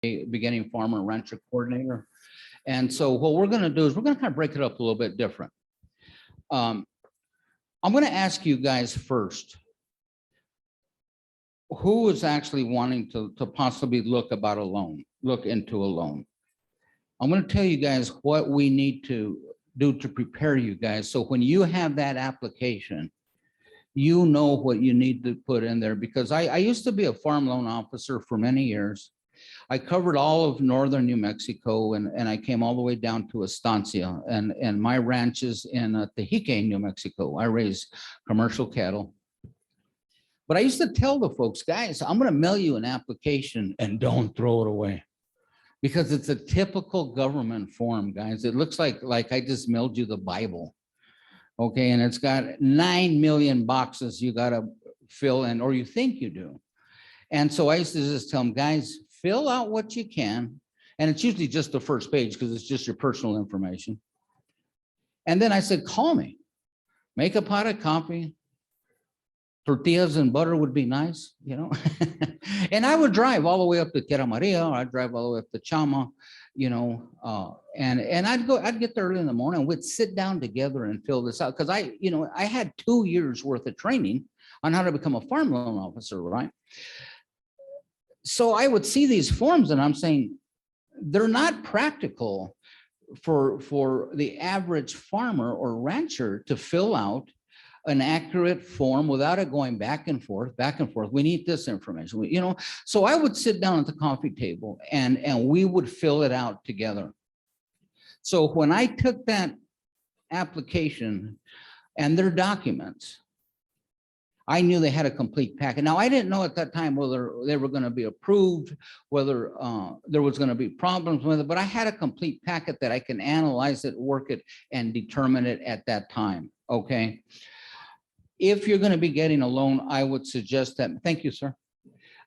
a beginning farmer and rancher coordinator. And so what we're going to do is we're going to kind of break it up a little bit different. I'm going to ask you guys first, who is actually wanting to possibly look into a loan? I'm going to tell you guys what we need to do to prepare you guys. So when you have that application, you know what you need to put in there, because I used to be a farm loan officer for many years. I covered all of northern New Mexico, and I came all the way down to Estancia, and my ranch is in Tejique, New Mexico. I raise commercial cattle. But I used to tell the folks, guys, I'm going to mail you an application and don't throw it away, because it's a typical government form, guys. It looks like I just mailed you the Bible. Okay, and it's got 9 million boxes you got to fill in, or you think you do. And so I used to just tell them, guys, fill out what you can. And it's usually just the first page because it's just your personal information. And then I said, call me, make a pot of coffee. Tortillas and butter would be nice, you know. And I would drive all the way up to Tierra Maria, or I'd drive all the way up to Chama, you know, and I'd get there early in the morning. We'd sit down together and fill this out, because I had 2 years worth of training on how to become a farm loan officer, right? So I would see these forms and I'm saying, they're not practical for the average farmer or rancher to fill out an accurate form without it going back and forth. We need this information, you know. So I would sit down at the coffee table and we would fill it out together. So when I took that application and their documents, I knew they had a complete packet. Now, I didn't know at that time whether they were going to be approved, whether there was going to be problems with it, but I had a complete packet that I can analyze it, work it, and determine it at that time, okay? If you're going to be getting a loan, I would suggest that, thank you, sir.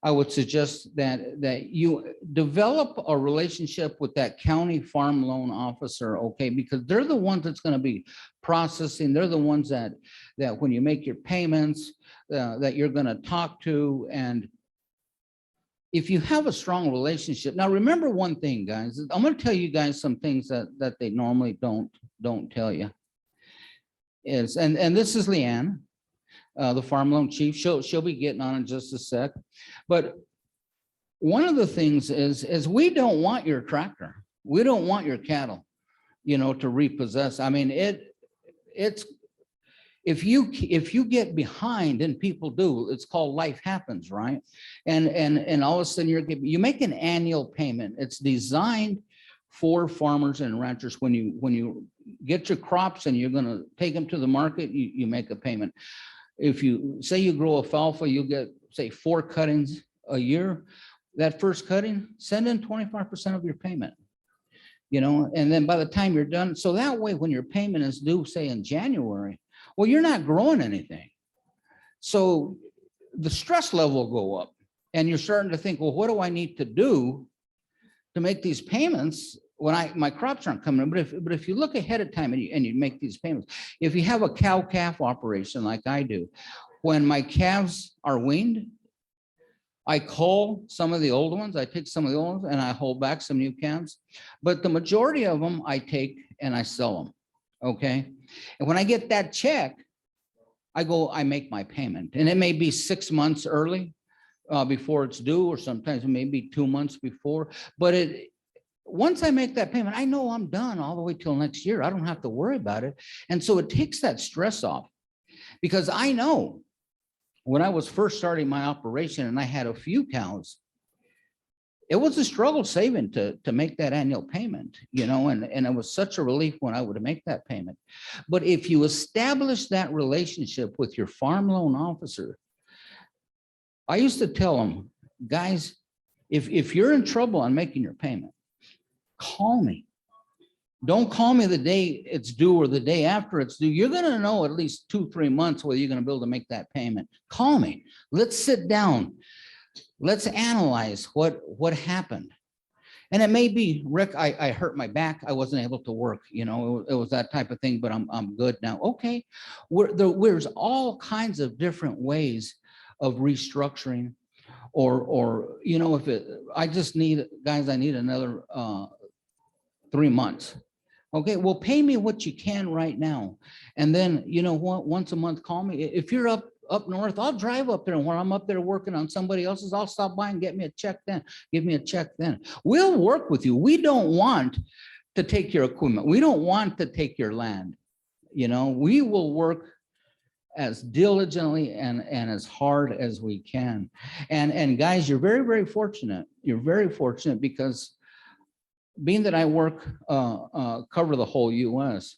I would suggest that you develop a relationship with that county farm loan officer, okay? Because they're the ones that's going to be processing. They're the ones that when you make your payments, that you're going to talk to. And if you have a strong relationship, now remember one thing, guys. I'm going to tell you guys some things that they normally don't tell you. And this is Leanne, the farm loan chief. She'll be getting on in just a sec. But one of the things is we don't want your tractor. We don't want your cattle, you know, to repossess. I mean, it's if you get behind, and people do, it's called life happens, right? And all of a sudden you make an annual payment. It's designed for farmers and ranchers. When you get your crops and you're going to take them to the market, you make a payment. If you say you grow alfalfa, you get, say, 4 cuttings a year. That first cutting, send in 25% of your payment, you know, and then by the time you're done, so that way when your payment is due, say in January, well, you're not growing anything. So the stress level will go up, and you're starting to think, well, what do I need to do to make these payments when my crops aren't coming in? But if you look ahead of time and you make these payments, if you have a cow-calf operation like I do, when my calves are weaned, I cull some of the old ones. I take some of the old ones and I hold back some new calves. But the majority of them I take and I sell them, okay? And when I get that check, I make my payment. And it may be 6 months early before it's due, or sometimes it may be 2 months before. But once I make that payment, I know I'm done all the way till next year. I don't have to worry about it. And so it takes that stress off, because I know when I was first starting my operation and I had a few cows, it was a struggle saving to make that annual payment, you know, and it was such a relief when I would make that payment. But if you establish that relationship with your farm loan officer, I used to tell them, guys, if you're in trouble on making your payment, call me. Don't call me the day it's due or the day after it's due. You're going to know at least 2-3 months whether you're going to be able to make that payment. Call me. Let's sit down. Let's analyze what happened. And it may be, Rick, I hurt my back. I wasn't able to work. You know, it was that type of thing, but I'm good now. Okay. There's all kinds of different ways of restructuring or, you know, if it, I just need, guys, I need another 3 months. Okay, well, pay me what you can right now. And then, you know what, once a month, call me. If you're up north, I'll drive up there. And when I'm up there working on somebody else's, I'll stop by and get me a check then. Give me a check then. We'll work with you. We don't want to take your equipment. We don't want to take your land. You know, we will work as diligently and as hard as we can. And guys, you're very, very fortunate. You're very fortunate because being that I work, cover the whole US,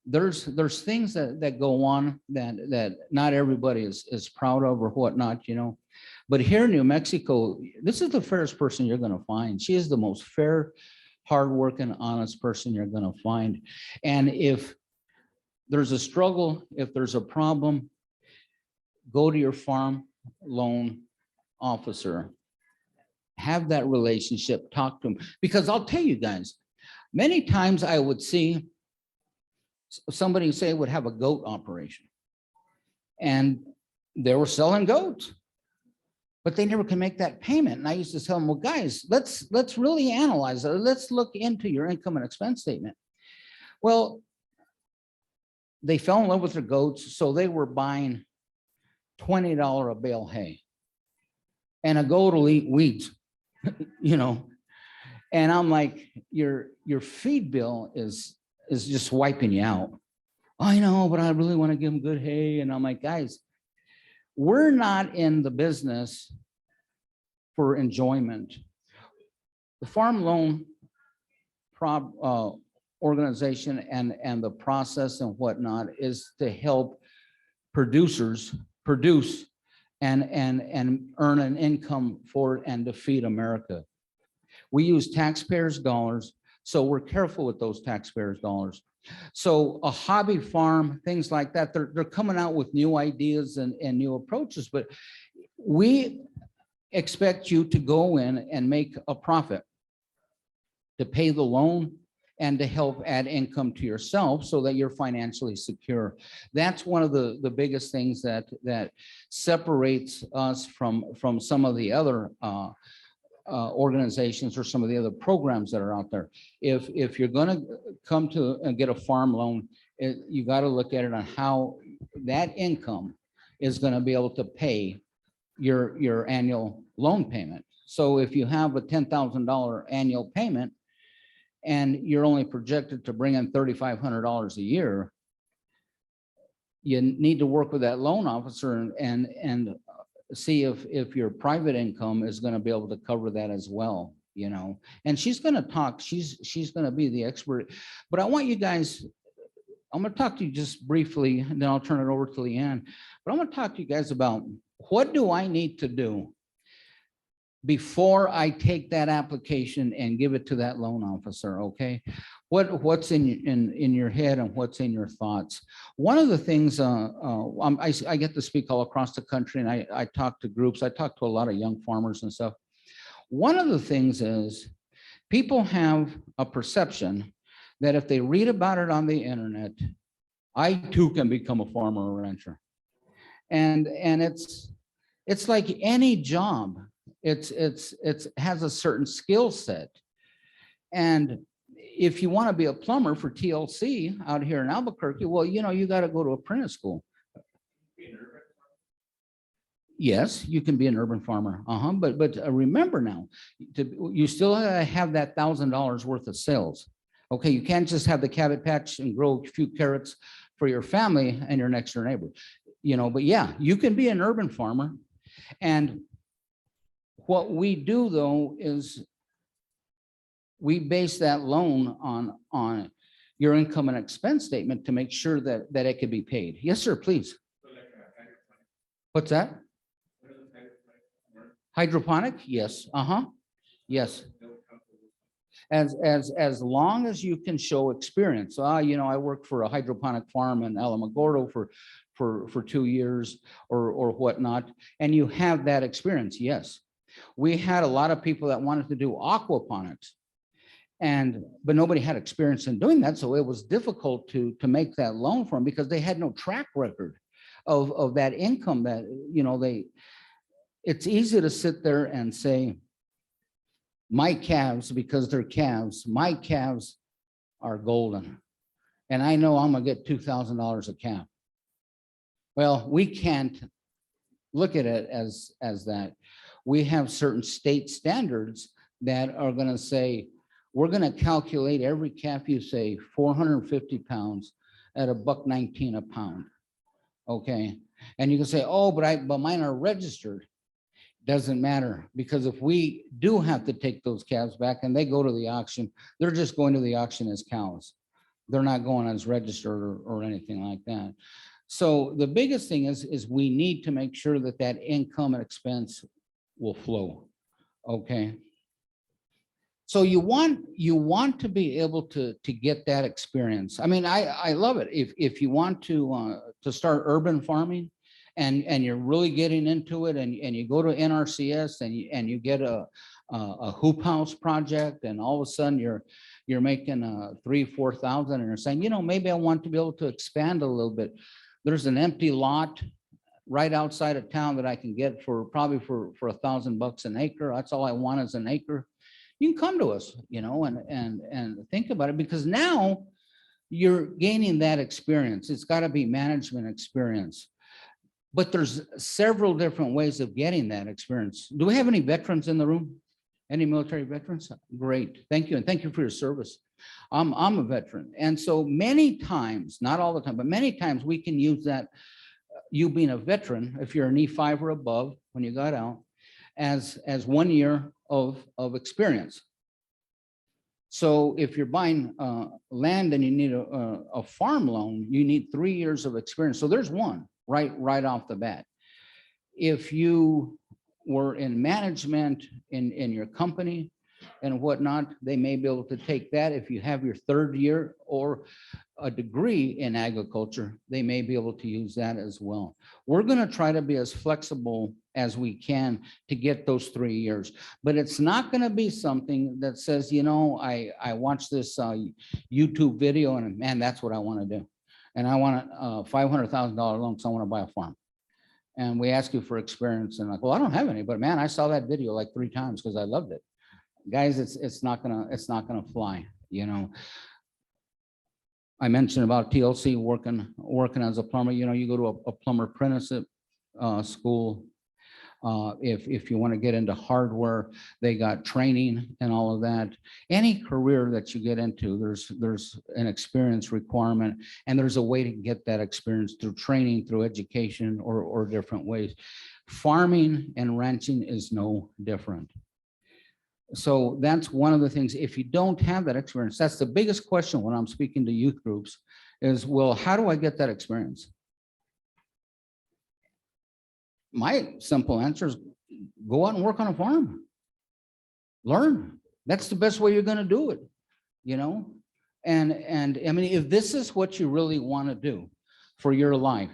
there's things that go on that not everybody is proud of or whatnot, you know. But here in New Mexico, this is the fairest person you're going to find. She is the most fair, hardworking, honest person you're going to find. And if there's a struggle, if there's a problem, go to your farm loan officer. Have that relationship, talk to them. Because I'll tell you guys, many times I would see somebody say would have a goat operation and they were selling goats, but they never can make that payment. And I used to tell them, well, guys, let's really analyze it. Let's look into your income and expense statement. Well, they fell in love with their goats, so they were buying $20 a bale hay, and a goat will eat weeds, you know. And I'm like, your feed bill is just wiping you out. I know, but I really want to give them good hay. And I'm like, guys, we're not in the business for enjoyment. The farm loan organization and the process and whatnot is to help producers produce and earn an income for it and to feed America. We use taxpayers' dollars, so we're careful with those taxpayers' dollars. So a hobby farm, things like that, they're coming out with new ideas and new approaches, but we expect you to go in and make a profit, to pay the loan and to help add income to yourself so that you're financially secure. That's one of the biggest things that separates us from some of the other organizations or some of the other programs that are out there. If you're going to come to and get a farm loan, you got to look at it on how that income is going to be able to pay your annual loan payment. So if you have a $10,000 annual payment and you're only projected to bring in $3,500 a year, you need to work with that loan officer and see if your private income is going to be able to cover that as well, you know. And she's going to talk, she's going to be the expert. But I want you guys, I'm going to talk to you just briefly, and then I'll turn it over to Leanne. But I'm going to talk to you guys about what do I need to do before I take that application and give it to that loan officer, okay? What's in your head and what's in your thoughts? One of the things, I get to speak all across the country, and I talk to groups. I talk to a lot of young farmers and stuff. One of the things is people have a perception that if they read about it on the internet, I too can become a farmer or rancher. And it's like any job. It has a certain skill set. And if you want to be a plumber for TLC out here in Albuquerque, well, you know, you got to go to apprentice school. Yes, you can be an urban farmer. But remember now, you still have that $1,000 worth of sales. Okay, you can't just have the cabbage patch and grow a few carrots for your family and your next door neighbor. You know, but yeah, you can be an urban farmer. And what we do though is we base that loan on your income and expense statement to make sure that it can be paid. Yes, sir, please. What's that? Hydroponic? Yes. Yes. As long as you can show experience. You know, I worked for a hydroponic farm in Alamogordo for 2 years or whatnot, and you have that experience. Yes. We had a lot of people that wanted to do aquaponics, but nobody had experience in doing that. So it was difficult to make that loan for them because they had no track record of that income that, you know, it's easy to sit there and say, my calves, because they're calves, my calves are golden. And I know I'm gonna get $2,000 a calf. Well, we can't look at it as that. We have certain state standards that are gonna say, we're gonna calculate every calf you say 450 pounds at $1.19 a pound. Okay. And you can say, oh, but mine are registered. Doesn't matter, because if we do have to take those calves back and they go to the auction, they're just going to the auction as cows. They're not going as registered or anything like that. So the biggest thing is we need to make sure that that income and expense will flow. Okay. So you want to be able to get that experience. I mean, I love it. If you want to start urban farming, and you're really getting into it, and you go to NRCS and you get a hoop house project, and all of a sudden you're making 3,000-4,000, and you're saying, you know, maybe I want to be able to expand a little bit. There's an empty lot right outside of town that I can get for probably for $1,000 an acre. That's all I want is an acre. You can come to us, you know, and think about it, because now you're gaining that experience. It's got to be management experience. But there's several different ways of getting that experience. Do we have any veterans in the room? Any military veterans? Great, thank you, and thank you for your service. I'm a veteran, and so many times, not all the time, but many times we can use that, you being a veteran, if you're an E5 or above when you got out, as 1 year of experience. So if you're buying land and you need a farm loan, you need 3 years of experience. So there's one right off the bat. If you were in management in your company and whatnot, they may be able to take that. If you have your 3rd year or a degree in agriculture, they may be able to use that as well. We're going to try to be as flexible as we can to get those 3 years, but it's not going to be something that says, you know, I watched this YouTube video and man, that's what I want to do. And I want a $500,000 loan because I want to buy a farm. And we ask you for experience, and like, well, I don't have any, but man, I saw that video like 3 times because I loved it. Guys, it's not gonna fly, you know. I mentioned about TLC working as a plumber. You know, you go to a plumber apprenticeship school. If you want to get into hardware, they got training and all of that. Any career that you get into, there's an experience requirement, and there's a way to get that experience through training, through education, or different ways. Farming and ranching is no different. So that's one of the things. If you don't have that experience, that's the biggest question when I'm speaking to youth groups is, well, how do I get that experience? My simple answer is go out and work on a farm. Learn. That's the best way you're going to do it, you know? And I mean, if this is what you really want to do for your life,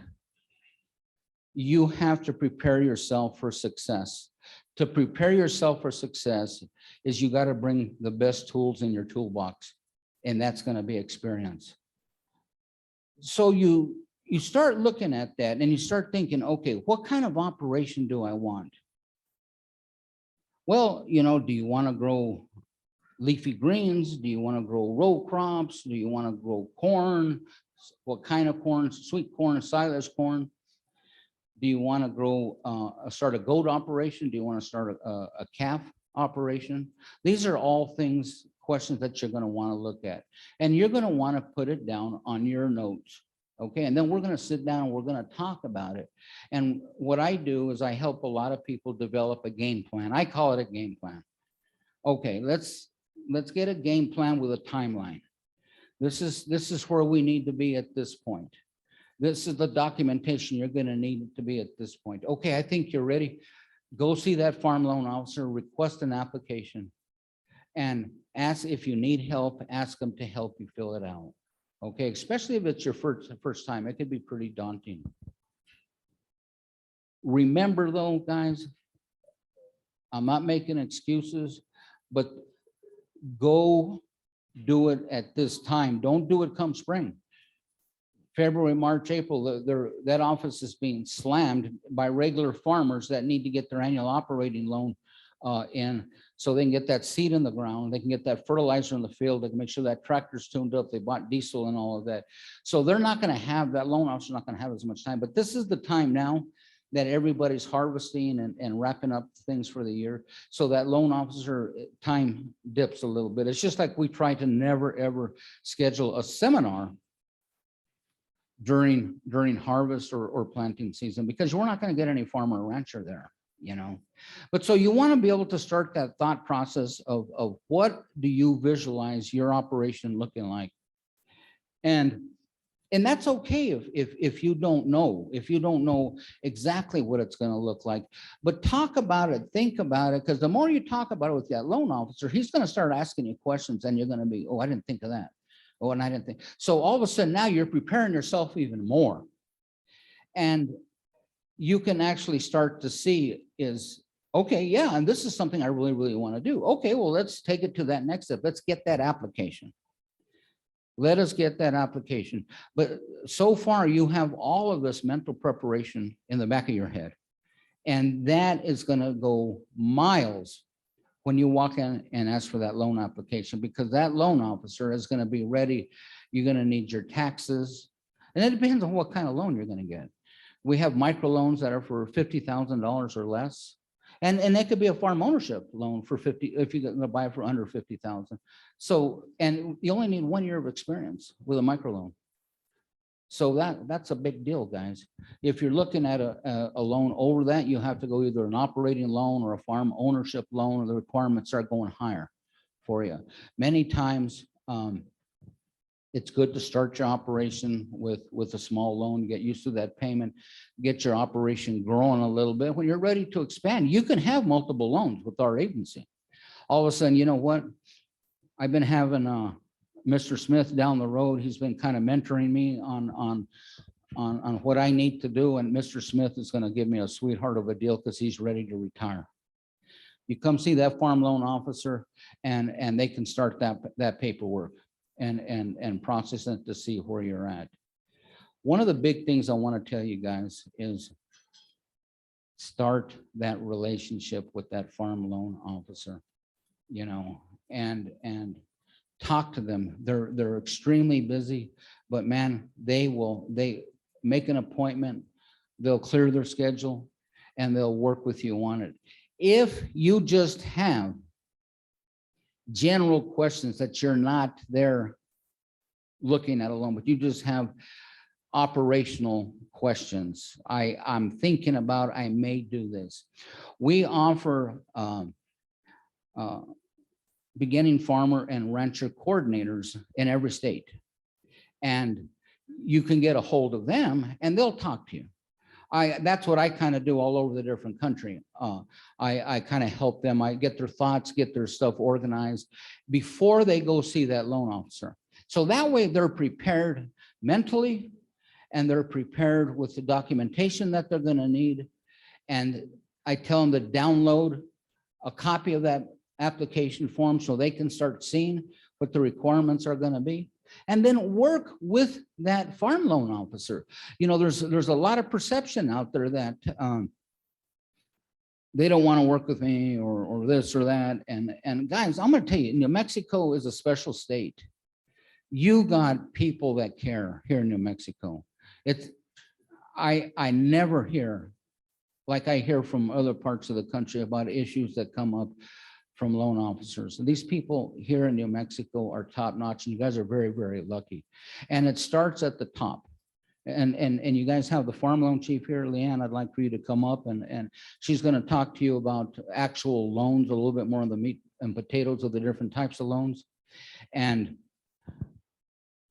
you have to prepare yourself for success. To prepare yourself for success is you got to bring the best tools in your toolbox, and that's going to be experience. So you start looking at that and you start thinking, okay, what kind of operation do I want? Well, you know, do you want to grow leafy greens? Do you want to grow row crops? Do you want to grow corn? What kind of corn? Sweet corn, silage corn? Do you want to grow, start a goat operation? Do you want to start a calf operation? These are all things, questions that you're going to want to look at. And you're going to want to put it down on your notes. Okay, and then we're going to sit down and we're going to talk about it. And what I do is I help a lot of people develop a game plan. I call it a game plan. Okay, let's get a game plan with a timeline. This is where we need to be at this point. This is the documentation you're going to need to be at this point. Okay, I think you're ready. Go see that farm loan officer, request an application, and ask if you need help, ask them to help you fill it out. Okay, especially if it's your first time, it could be pretty daunting. Remember though, guys, I'm not making excuses, but go do it at this time. Don't do it come spring. February, March, April, that office is being slammed by regular farmers that need to get their annual operating loan in, so they can get that seed in the ground, they can get that fertilizer in the field, they can make sure that tractor's tuned up, they bought diesel and all of that. So they're not going to have, that loan officer's not going to have as much time, but this is the time now that everybody's harvesting and wrapping up things for the year. So that loan officer time dips a little bit. It's just like we try to never, ever schedule a seminar during harvest or planting season, because we're not going to get any farmer or rancher there, you know. But so you want to be able to start that thought process of what do you visualize your operation looking like? And that's okay if you don't know exactly what it's going to look like, but talk about it, think about it, because the more you talk about it with that loan officer, he's going to start asking you questions, and you're going to be, oh, I didn't think of that. Oh, and I didn't think. So all of a sudden now you're preparing yourself even more. And you can actually start to see is, okay, yeah, and this is something I really, really want to do. Okay, well, let's take it to that next step. Let's get that application. Let us get that application. But so far you have all of this mental preparation in the back of your head. And that is going to go miles when you walk in and ask for that loan application, because that loan officer is going to be ready. You're going to need your taxes. And it depends on what kind of loan you're going to get. We have microloans that are for $50,000 or less. And that could be a farm ownership loan for 50, if you're going to buy it for under 50,000. So, and you only need 1 year of experience with a microloan. So that's a big deal, guys. If you're looking at a loan over that, you have to go either an operating loan or a farm ownership loan, or the requirements start going higher for you. Many times, it's good to start your operation with a small loan, get used to that payment, get your operation growing a little bit. When you're ready to expand, you can have multiple loans with our agency. All of a sudden, you know what? I've been having Mr. Smith down the road. He's been kind of mentoring me on what I need to do. And Mr. Smith is going to give me a sweetheart of a deal because he's ready to retire. You come see that farm loan officer, and they can start that paperwork and process it to see where you're at. One of the big things I want to tell you guys is start that relationship with that farm loan officer, you know, and talk to them. They're extremely busy, but man, they make an appointment, they'll clear their schedule, and they'll work with you on it. If you just have general questions that you're not there looking at a loan, but you just have operational questions. I'm thinking about, I may do this. We offer beginning farmer and rancher coordinators in every state. And you can get a hold of them and they'll talk to you. That's what I kind of do all over the different country. I kind of help them. I get their thoughts, get their stuff organized before they go see that loan officer. So that way they're prepared mentally, and they're prepared with the documentation that they're going to need. And I tell them to download a copy of that application form so they can start seeing what the requirements are going to be, and then work with that farm loan officer. You know, there's a lot of perception out there that they don't want to work with me or this or that. And guys, I'm going to tell you, New Mexico is a special state. You got people that care here in New Mexico. I never hear, like I hear from other parts of the country, about issues that come up from loan officers. And these people here in New Mexico are top notch, and you guys are very, very lucky. And it starts at the top. And you guys have the farm loan chief here, Leanne. I'd like for you to come up, and she's going to talk to you about actual loans, a little bit more on the meat and potatoes of the different types of loans. And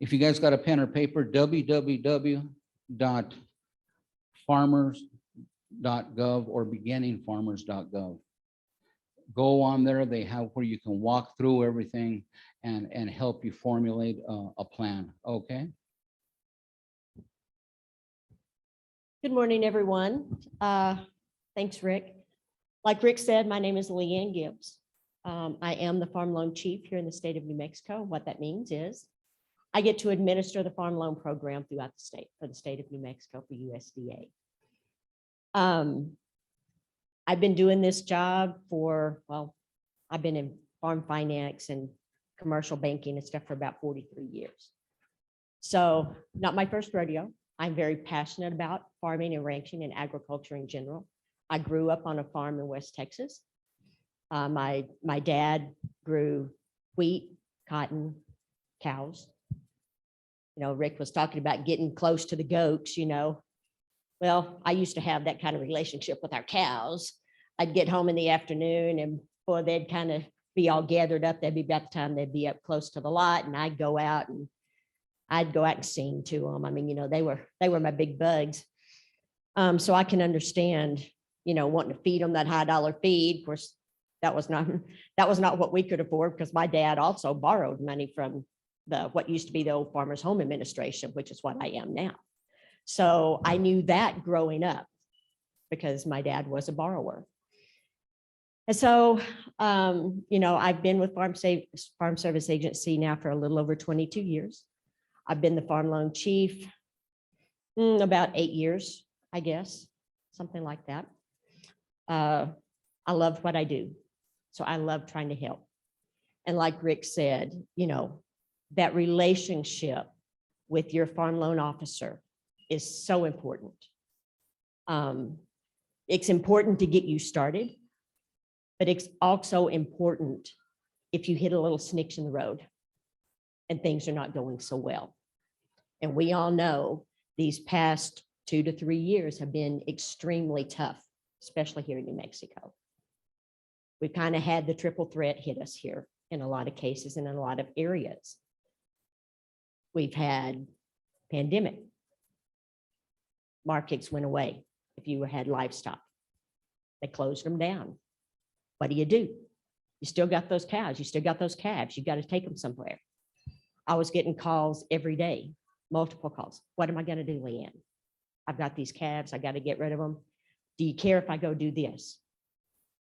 if you guys got a pen or paper, www.farmers.gov or beginningfarmers.gov. Go on there. They have where you can walk through everything and help you formulate a plan. Okay. Good morning, everyone. Thanks, Rick. Like Rick said, my name is Leanne Gibbs. I am the farm loan chief here in the state of New Mexico. What that means is I get to administer the farm loan program throughout the state for the state of New Mexico for USDA. I've been doing this job for, well, I've been in farm finance and commercial banking and stuff for about 43 years. So not my first rodeo. I'm very passionate about farming and ranching and agriculture in general. I grew up on a farm in West Texas. My dad grew wheat, cotton, cows. You know, Rick was talking about getting close to the goats, you know. Well, I used to have that kind of relationship with our cows. I'd get home in the afternoon and boy, they'd kind of be all gathered up. That'd be about the time they'd be up close to the lot, and I'd go out and sing to them. I mean, you know, they were my big bugs. So I can understand, you know, wanting to feed them that high dollar feed. Of course, that was not what we could afford, because my dad also borrowed money from what used to be the old Farmers Home Administration, which is what I am now. So I knew that growing up because my dad was a borrower. And so, you know, I've been with Farm Service Agency now for a little over 22 years. I've been the farm loan chief about 8 years, I guess, something like that. I love what I do. So I love trying to help. And like Rick said, you know, that relationship with your farm loan officer is so important. It's important to get you started, but it's also important if you hit a little snicks in the road and things are not going so well. And we all know these past 2 to 3 years have been extremely tough, especially here in New Mexico. We've kind of had the triple threat hit us here in a lot of cases and in a lot of areas. We've had pandemic. Markets went away. If you had livestock, they closed them down. What do? You still got those cows. You still got those calves. You got to take them somewhere. I was getting calls every day, multiple calls. What am I going to do, Leanne? I've got these calves. I got to get rid of them. Do you care if I go do this?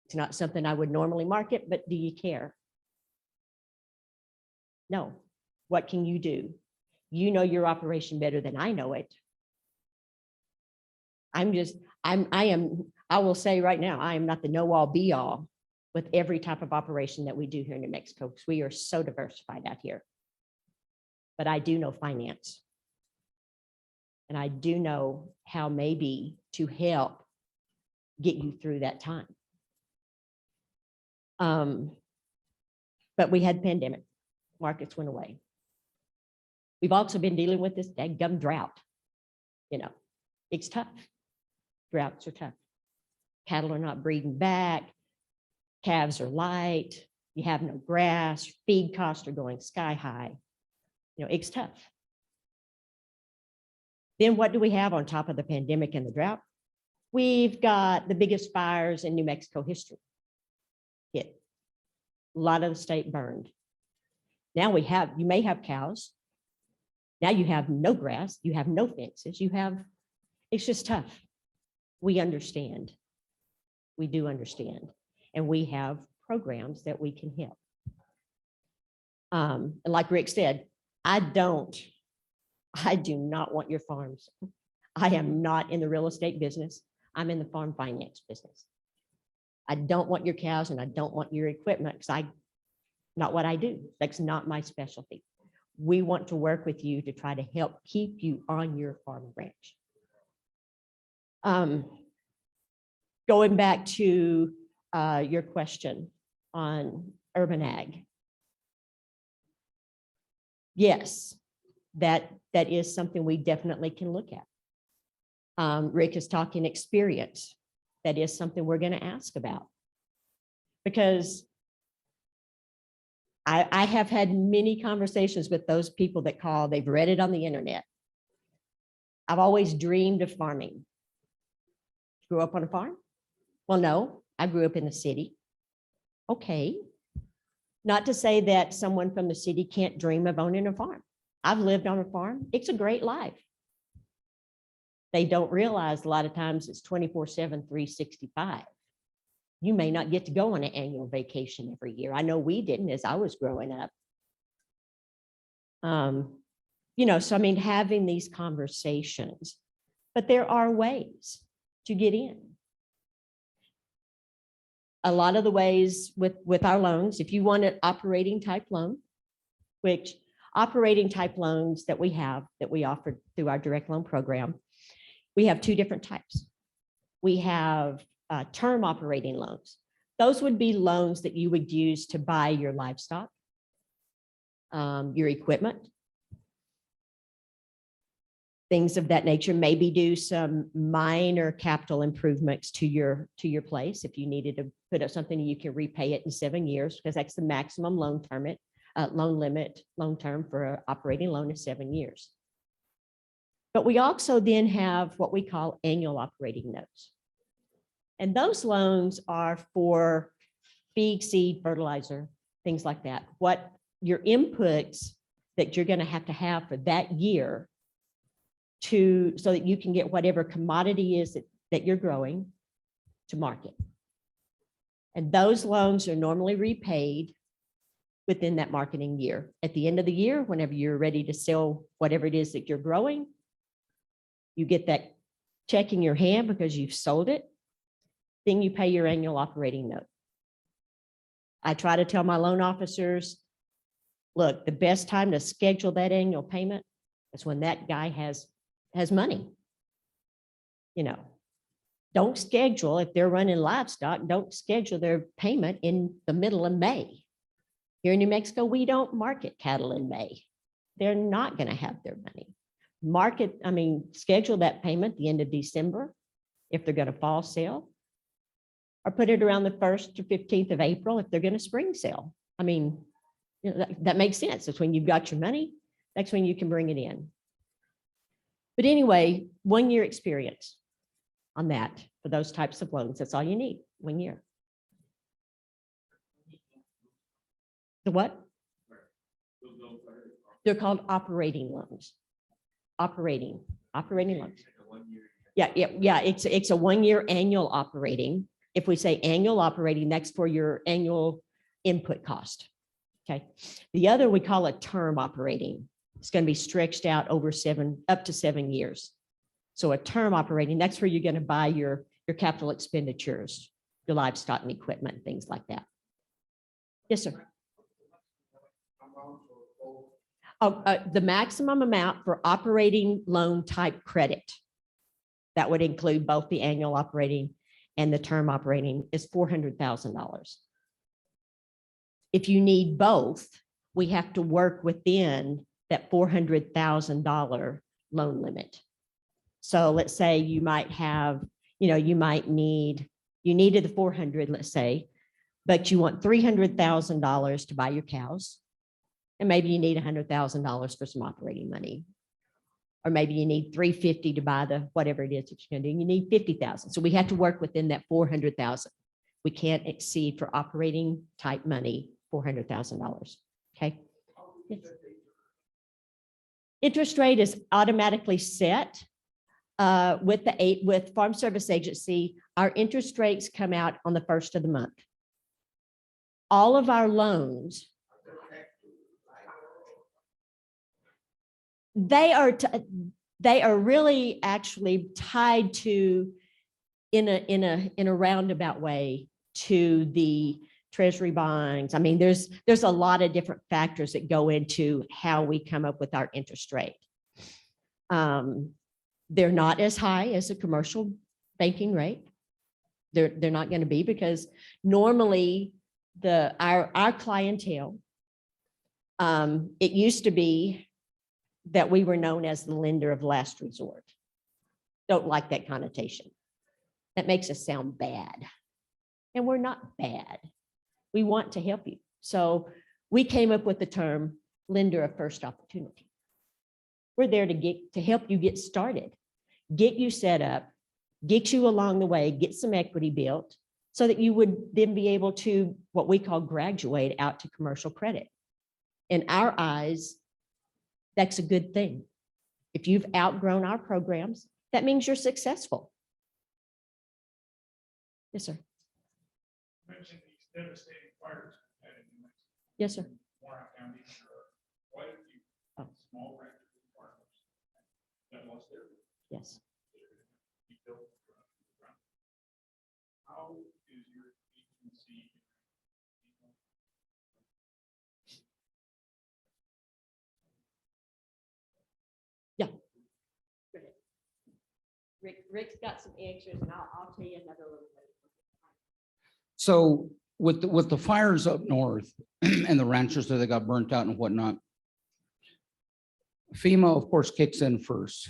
It's not something I would normally market, but do you care? No. What can you do? You know your operation better than I know it. I will say right now, I am not the know-all be-all with every type of operation that we do here in New Mexico, because we are so diversified out here. But I do know finance. And I do know how maybe to help get you through that time. But we had pandemic, markets went away. We've also been dealing with this daggum drought. You know, it's tough. Droughts are tough. Cattle are not breeding back. Calves are light. You have no grass. Feed costs are going sky high. You know, it's tough. Then what do we have on top of the pandemic and the drought? We've got the biggest fires in New Mexico history. Hit. A lot of the state burned. Now you may have cows. Now you have no grass. You have no fences. It's just tough. We understand. We do understand. And we have programs that we can help. And like Rick said, I do not want your farms. I am not in the real estate business. I'm in the farm finance business. I don't want your cows and I don't want your equipment, because not what I do. That's not my specialty. We want to work with you to try to help keep you on your farm and ranch. Going back to your question on urban ag. Yes, that is something we definitely can look at. Rick is talking experience. That is something we're going to ask about, because I have had many conversations with those people that call, they've read it on the internet. I've always dreamed of farming. Grew up on a farm? Well, no, I grew up in the city. Okay. Not to say that someone from the city can't dream of owning a farm. I've lived on a farm. It's a great life. They don't realize a lot of times it's 24/7, 365. You may not get to go on an annual vacation every year. I know we didn't as I was growing up. So I mean, having these conversations, but there are ways to get in. A lot of the ways with our loans, if you want an operating type loan, which operating type loans that we offer through our direct loan program, we have two different types. We have term operating loans. Those would be loans that you would use to buy your livestock, your equipment, things of that nature, maybe do some minor capital improvements to your place. If you needed to put up something, you can repay it in 7 years, because that's the maximum loan term for an operating loan is 7 years. But we also then have what we call annual operating notes. And those loans are for feed, seed, fertilizer, things like that. What your inputs that you're going to have for that year so that you can get whatever commodity is that you're growing to market. And those loans are normally repaid within that marketing year. At the end of the year, whenever you're ready to sell whatever it is that you're growing, you get that check in your hand because you've sold it. Then you pay your annual operating note. I try to tell my loan officers, look, the best time to schedule that annual payment is when that guy has money. Don't schedule, if they're running livestock, don't schedule their payment in the middle of May. Here in New Mexico, we don't market cattle in May. They're not going to have their money. Schedule that payment the end of December if they're going to fall sale, or put it around the 1st to 15th of April if they're going to spring sale. That makes sense. It's when you've got your money, that's when you can bring it in. But anyway, 1 year experience on that for those types of loans. That's all you need, 1 year. The what? They're called operating loans. Operating loans. Yeah. It's a 1 year annual operating. If we say annual operating, that's for your annual input cost. Okay. The other we call it term operating. It's going to be stretched out over up to 7 years. So a term operating, that's where you're going to buy your capital expenditures, your livestock and equipment, things like that. Yes, sir. The maximum amount for operating loan type credit, that would include both the annual operating and the term operating, is $400,000. If you need both, we have to work within that $400,000 loan limit. So let's say you might have, you needed the 400, let's say, but you want $300,000 to buy your cows. And maybe you need $100,000 for some operating money. Or maybe you need $350 to buy the whatever it is that you're going to do. You need $50,000. So we have to work within that $400,000. We can't exceed for operating type money $400,000. Okay. Yes. Interest rate is automatically set with Farm Service Agency. Our interest rates come out on the 1st of the month. All of our loans, they are really actually tied to, in a roundabout way, to the Treasury bonds. There's a lot of different factors that go into how we come up with our interest rate. They're not as high as a commercial banking rate. They're not going to be, because normally our clientele, it used to be that we were known as the lender of last resort. Don't like that connotation. That makes us sound bad. And we're not bad. We want to help you. So we came up with the term lender of first opportunity. We're there to help you get started, get you set up, get you along the way, get some equity built, so that you would then be able to, what we call, graduate out to commercial credit. In our eyes, that's a good thing. If you've outgrown our programs, that means you're successful. Yes, sir. You mentioned these devastating fires. Yes, sir. What if you small ranchers Yes. be built from the ground. How is your agency? Rick's got some answers and I'll tell you another little bit. So with the fires up north and the ranchers that got burnt out and whatnot, FEMA, of course, kicks in first.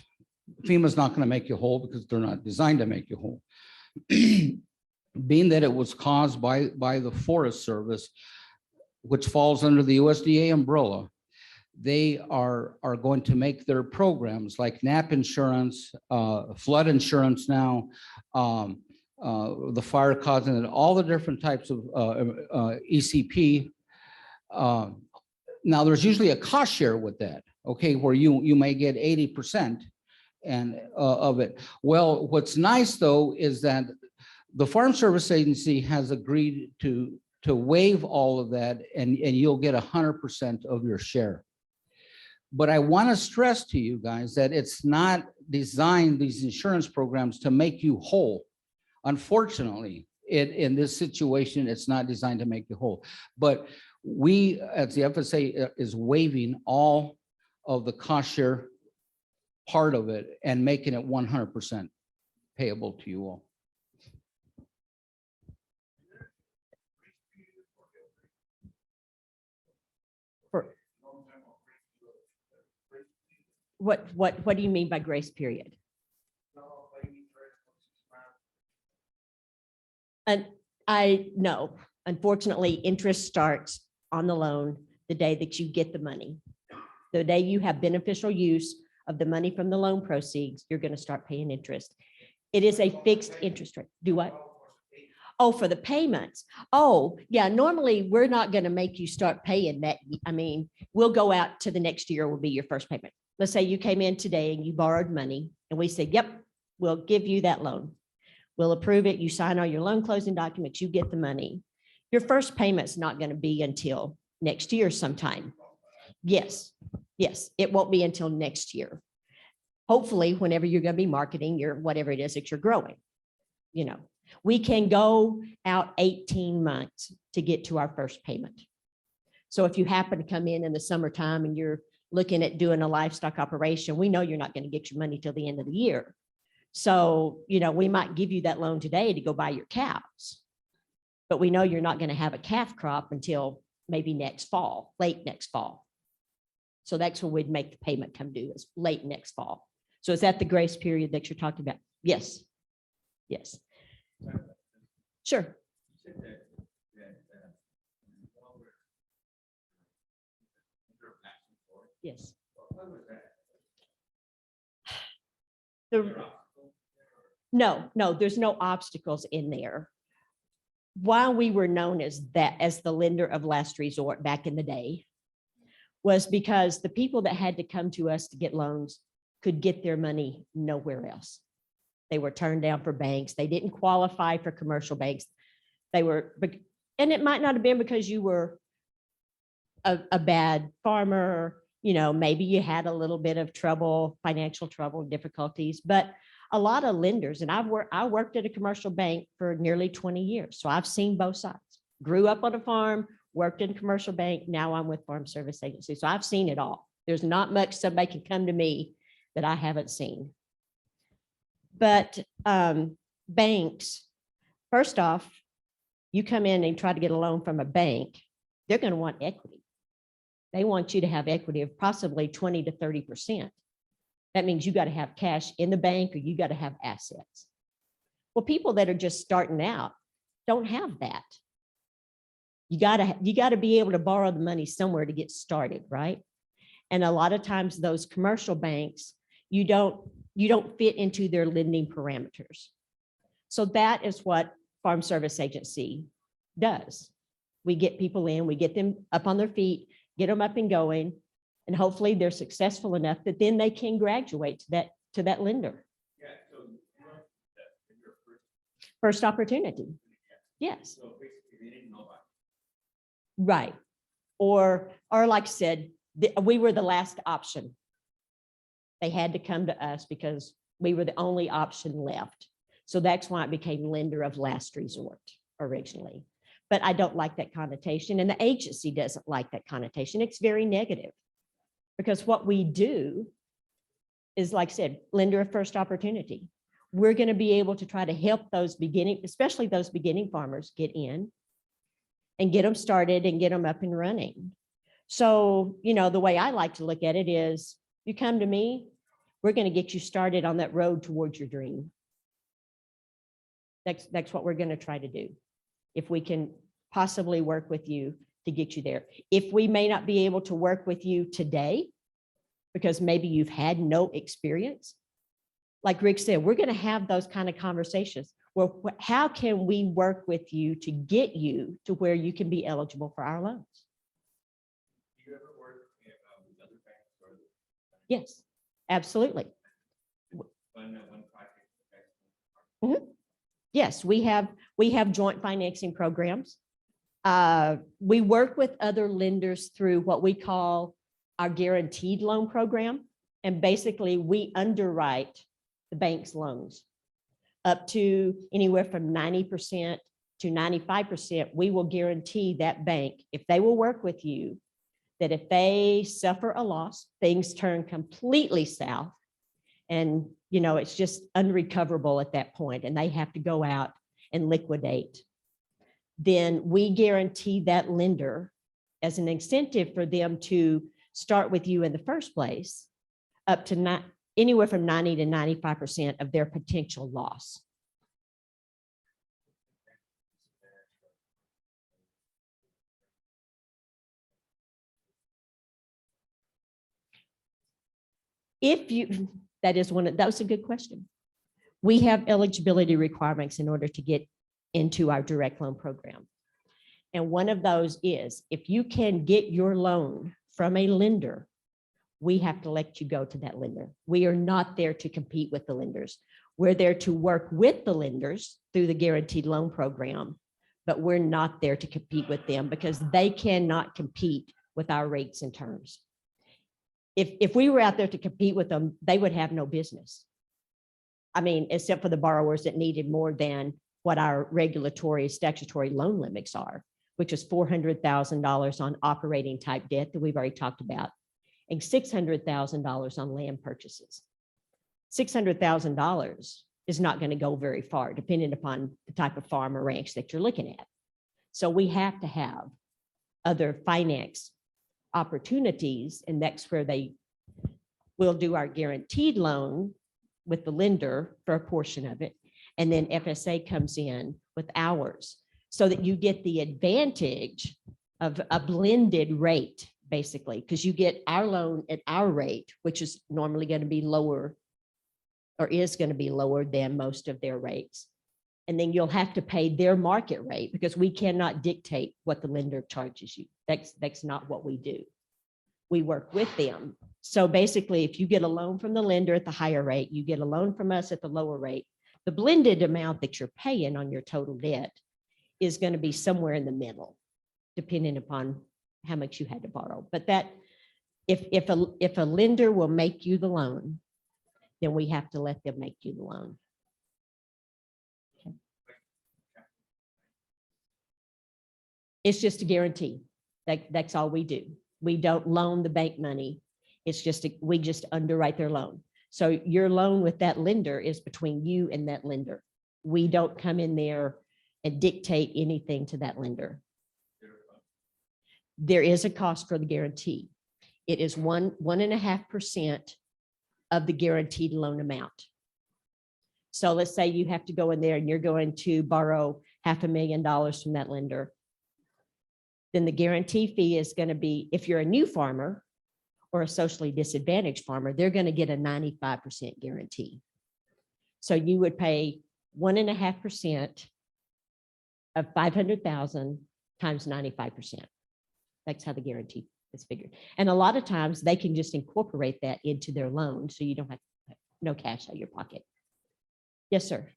FEMA's not going to make you whole because they're not designed to make you whole. Being that it was caused by the Forest Service, which falls under the USDA umbrella, they are going to make their programs like NAP insurance, flood insurance now, the fire causing it, all the different types of ECP. Now, there's usually a cost share with that, okay, where you may get 80% and of it. Well, what's nice though is that the Farm Service Agency has agreed to waive all of that, and you'll get 100% of your share. But I want to stress to you guys that it's not designed, these insurance programs, to make you whole. Unfortunately, in this situation, it's not designed to make you whole. But we, as the FSA, is waiving all of the cost share part of it and making it 100% payable to you all. What do you mean by grace period? And no, unfortunately, interest starts on the loan the day that you get the money. The day you have beneficial use of the money from the loan proceeds, you're going to start paying interest. It is a fixed interest rate. Do what? Oh, for the payments. Oh, yeah. Normally, we're not going to make you start paying that. I mean, we'll go out to the next year will be your first payment. Let's say you came in today and you borrowed money and we said, yep, we'll give you that loan. We'll approve it. You sign all your loan closing documents, you get the money. Your first payment's not going to be until next year sometime. Yes, yes, it won't be until next year. Hopefully, whenever you're going to be marketing your whatever it is that you're growing, you know, we can go out 18 months to get to our first payment. So if you happen to come in the summertime and you're looking at doing a livestock operation, we know you're not going to get your money till the end of the year. So, you know, we might give you that loan today to go buy your cows, but we know you're not going to have a calf crop until maybe next fall, late next fall. So that's when we'd make the payment come due, is late next fall. So is that the grace period that you're talking about? Yes. Yes. Sure. Yes. No, there's no obstacles in there. Why we were known as that, as the lender of last resort back in the day, was because the people that had to come to us to get loans could get their money nowhere else. They were turned down for banks. They didn't qualify for commercial banks. They were, and it might not have been because you were a bad farmer, you know, maybe you had a little bit of trouble, financial trouble, difficulties, but a lot of lenders, and I worked at a commercial bank for nearly 20 years. So I've seen both sides. Grew up on a farm, worked in a commercial bank. Now I'm with Farm Service Agency. So I've seen it all. There's not much somebody can come to me that I haven't seen. But banks, first off, you come in and try to get a loan from a bank, they're going to want equity. They want you to have equity of possibly 20 to 30%. That means you got to have cash in the bank or you got to have assets. Well, people that are just starting out don't have that. You got to be able to borrow the money somewhere to get started, right? And a lot of times those commercial banks, you don't fit into their lending parameters. So that is what Farm Service Agency does. We get people in, we get them up on their feet, get them up and going, and hopefully they're successful enough that then they can graduate to that lender. Yeah, so your First opportunity. Yes. so basically they didn't know about Right. Or like I said, we were the last option. They had to come to us because We were the only option left. So that's why it became lender of last resort originally. But I don't like that connotation, and the agency doesn't like that connotation. It's very negative because what we do is, like I said, lender of first opportunity. We're going to be able to try to help those beginning, especially those beginning farmers, get in and get them started and get them up and running. So, you know, the way I like to look at it is, you come to me, we're going to get you started on that road towards your dream. That's what we're going to try to do. If we can possibly work with you to get you there. If we may not be able to work with you today, because maybe you've had no experience, like Rick said, we're going to have those kind of conversations. Well, how can we work with you to get you to where you can be eligible for our loans? Do you ever work with other banks or? Yes, absolutely. One project? Yes, we have joint financing programs. We work with other lenders through what we call our guaranteed loan program. And basically we underwrite the bank's loans up to anywhere from 90% to 95%. We will guarantee that bank, if they will work with you, that if they suffer a loss, things turn completely south, and you know, it's just unrecoverable at that point, and they have to go out and liquidate, then we guarantee that lender as an incentive for them to start with you in the first place, up to anywhere from 90 to 95% of their potential loss. If you, that was a good question. We have eligibility requirements in order to get into our direct loan program. And one of those is, if you can get your loan from a lender, we have to let you go to that lender. We are not there to compete with the lenders. We're there to work with the lenders through the guaranteed loan program, but we're not there to compete with them because they cannot compete with our rates and terms. If we were out there to compete with them, they would have no business. I mean, except for the borrowers that needed more than what our regulatory statutory loan limits are, which is $400,000 on operating type debt that we've already talked about, and $600,000 on land purchases. $600,000 is not going to go very far, depending upon the type of farm or ranch that you're looking at. So we have to have other finance opportunities, and that's where they will do our guaranteed loan with the lender for a portion of it. And then FSA comes in with ours, so that you get the advantage of a blended rate, basically, because you get our loan at our rate, which is normally going to be lower, or is going to be lower than most of their rates. And then you'll have to pay their market rate, because we cannot dictate what the lender charges you. That's not what we do. We work with them. So basically, if you get a loan from the lender at the higher rate, you get a loan from us at the lower rate, the blended amount that you're paying on your total debt is going to be somewhere in the middle, depending upon how much you had to borrow. But that, if a lender will make you the loan, then we have to let them make you the loan. Okay. It's just a guarantee. That's all we do. We don't loan the bank money. It's just we just underwrite their loan. So your loan with that lender is between you and that lender. We don't come in there and dictate anything to that lender. There is a cost for the guarantee. It is 1.5% of the guaranteed loan amount. So let's say you have to go in there and you're going to borrow $500,000 from that lender. Then the guarantee fee is going to be, if you're a new farmer or a socially disadvantaged farmer, they're going to get a 95% guarantee. So you would pay 1.5% of 500,000 times 95%. That's how the guarantee is figured. And a lot of times they can just incorporate that into their loan, so you don't have no cash out of your pocket. Yes, sir.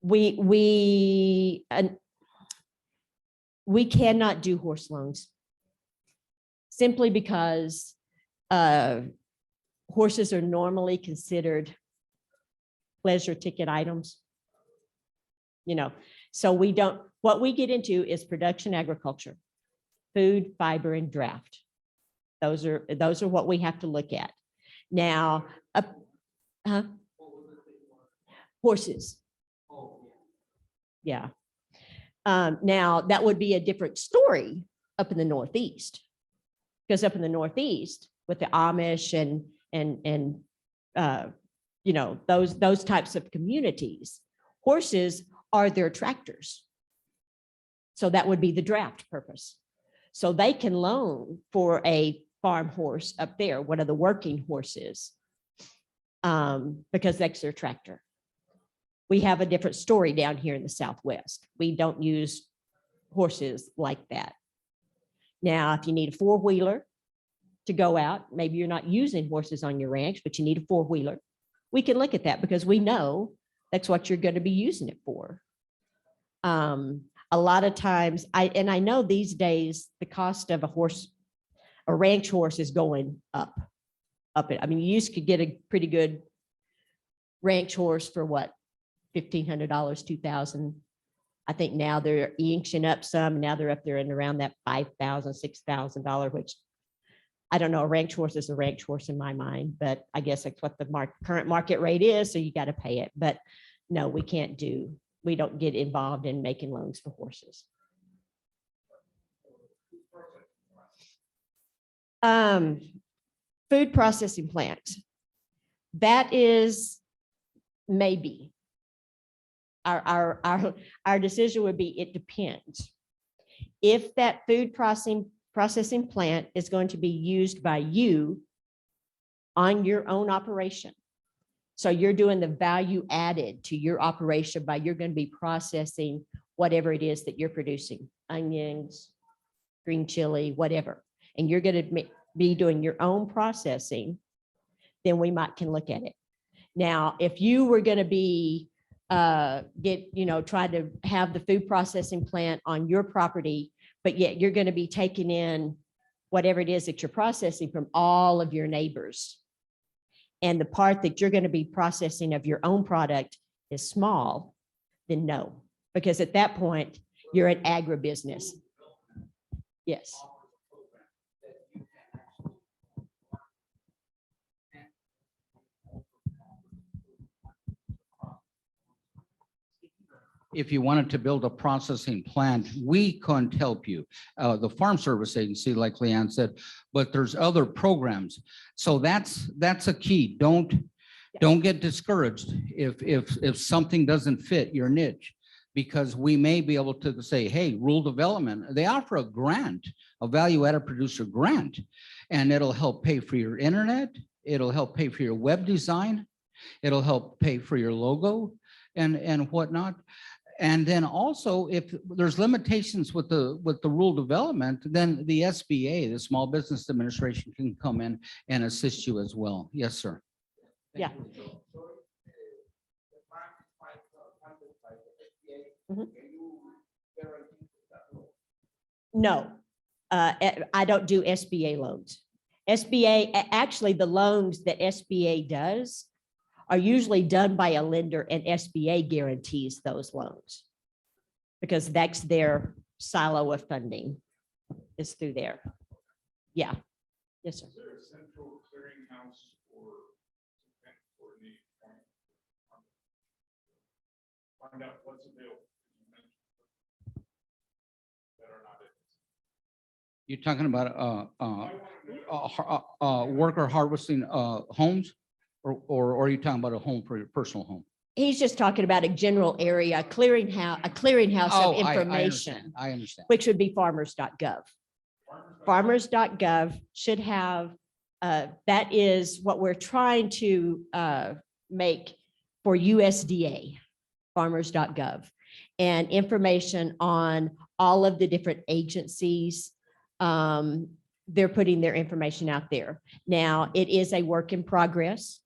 We cannot do horse loans. simply because horses are normally considered pleasure ticket items. You know, so we don't, what we get into is production agriculture, food, fiber, and draft. Those are what we have to look at. Now, horses. Yeah. Now that would be a different story up in the Northeast, because up in the Northeast with the Amish and you know, those types of communities, horses are their tractors. So that would be the draft purpose. So they can loan for a farm horse up there, one of the working horses, because that's their tractor. We have a different story down here in the Southwest. We don't use horses like that. Now, if you need a four-wheeler to go out, maybe you're not using horses on your ranch, but you need a four-wheeler, we can look at that because we know that's what you're going to be using it for. A lot of times, I know these days the cost of a ranch horse is going up. I mean, you used to get a pretty good ranch horse for what, $1,500, $2,000. I think now they're inching up some. Now they're up there and around that $5,000, $6,000, which I don't know. A ranch horse is a ranch horse in my mind, but I guess that's what the current market rate is. So you got to pay it. But no, we don't get involved in making loans for horses. Food processing plant. That is maybe. Our decision would be, it depends. If that food processing plant is going to be used by you on your own operation, so you're doing the value added to your operation by you're going to be processing whatever it is that you're producing, onions, green chili, whatever, and you're going to be doing your own processing, then we can look at it. Now, if you were going to be try to have the food processing plant on your property, but yet you're going to be taking in whatever it is that you're processing from all of your neighbors, and the part that you're going to be processing of your own product is small, then no, because at that point you're an agribusiness. Yes. If you wanted to build a processing plant, we couldn't help you. The Farm Service Agency, like Leanne said, but there's other programs. So that's a key. Don't get discouraged if something doesn't fit your niche, because we may be able to say, hey, rural development, they offer a grant, a value-added producer grant, and it'll help pay for your internet. It'll help pay for your web design. It'll help pay for your logo and whatnot. And then also, if there's limitations with the rural development, then the SBA, the Small Business Administration, can come in and assist you as well. Yes, sir. Yeah. Mhm. No, I don't do SBA loans. Actually, the loans that SBA does are usually done by a lender, and SBA guarantees those loans because that's their silo of funding, is through there. Yeah. Yes, sir. Is there a central clearinghouse for the find out what's available that are not it? You're talking about worker harvesting homes, or are you talking about a home for your personal home? He's just talking about a general area, a clearinghouse of information, I understand. which would be farmers.gov. Farmers.gov should have, that is what we're trying to make for USDA, farmers.gov, and information on all of the different agencies. They're putting their information out there. Now, it is a work in progress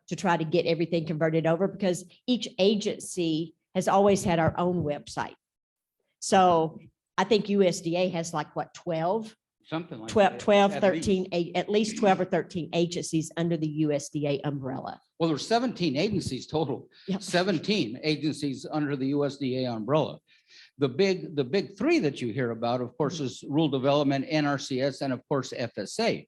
to try to get everything converted over, because each agency has always had our own website. So I think USDA has like, what, 12 Something like 12, that. 12, At 13, least. at least 12 or 13 agencies under the USDA umbrella. Well, there's 17 agencies total, Yep. 17 agencies under the USDA umbrella. The big three that you hear about, of course, is rural development, NRCS, and of course, FSA.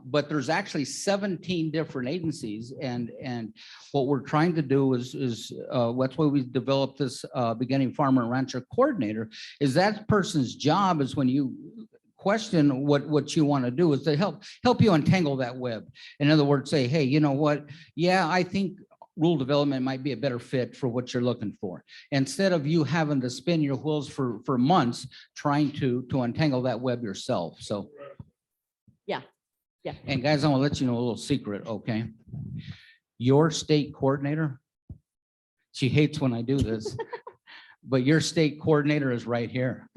But there's actually 17 different agencies, and what we're trying to do is that's why we developed this beginning farmer and rancher coordinator. Is that person's job is when you question what you want to do is to help you untangle that web. In other words, say, hey, you know what? Yeah, I think rural development might be a better fit for what you're looking for. Instead of you having to spin your wheels for months trying to untangle that web yourself. So. Yeah. And guys, I'm gonna let you know a little secret, okay? Your state coordinator, she hates when I do this, but your state coordinator is right here.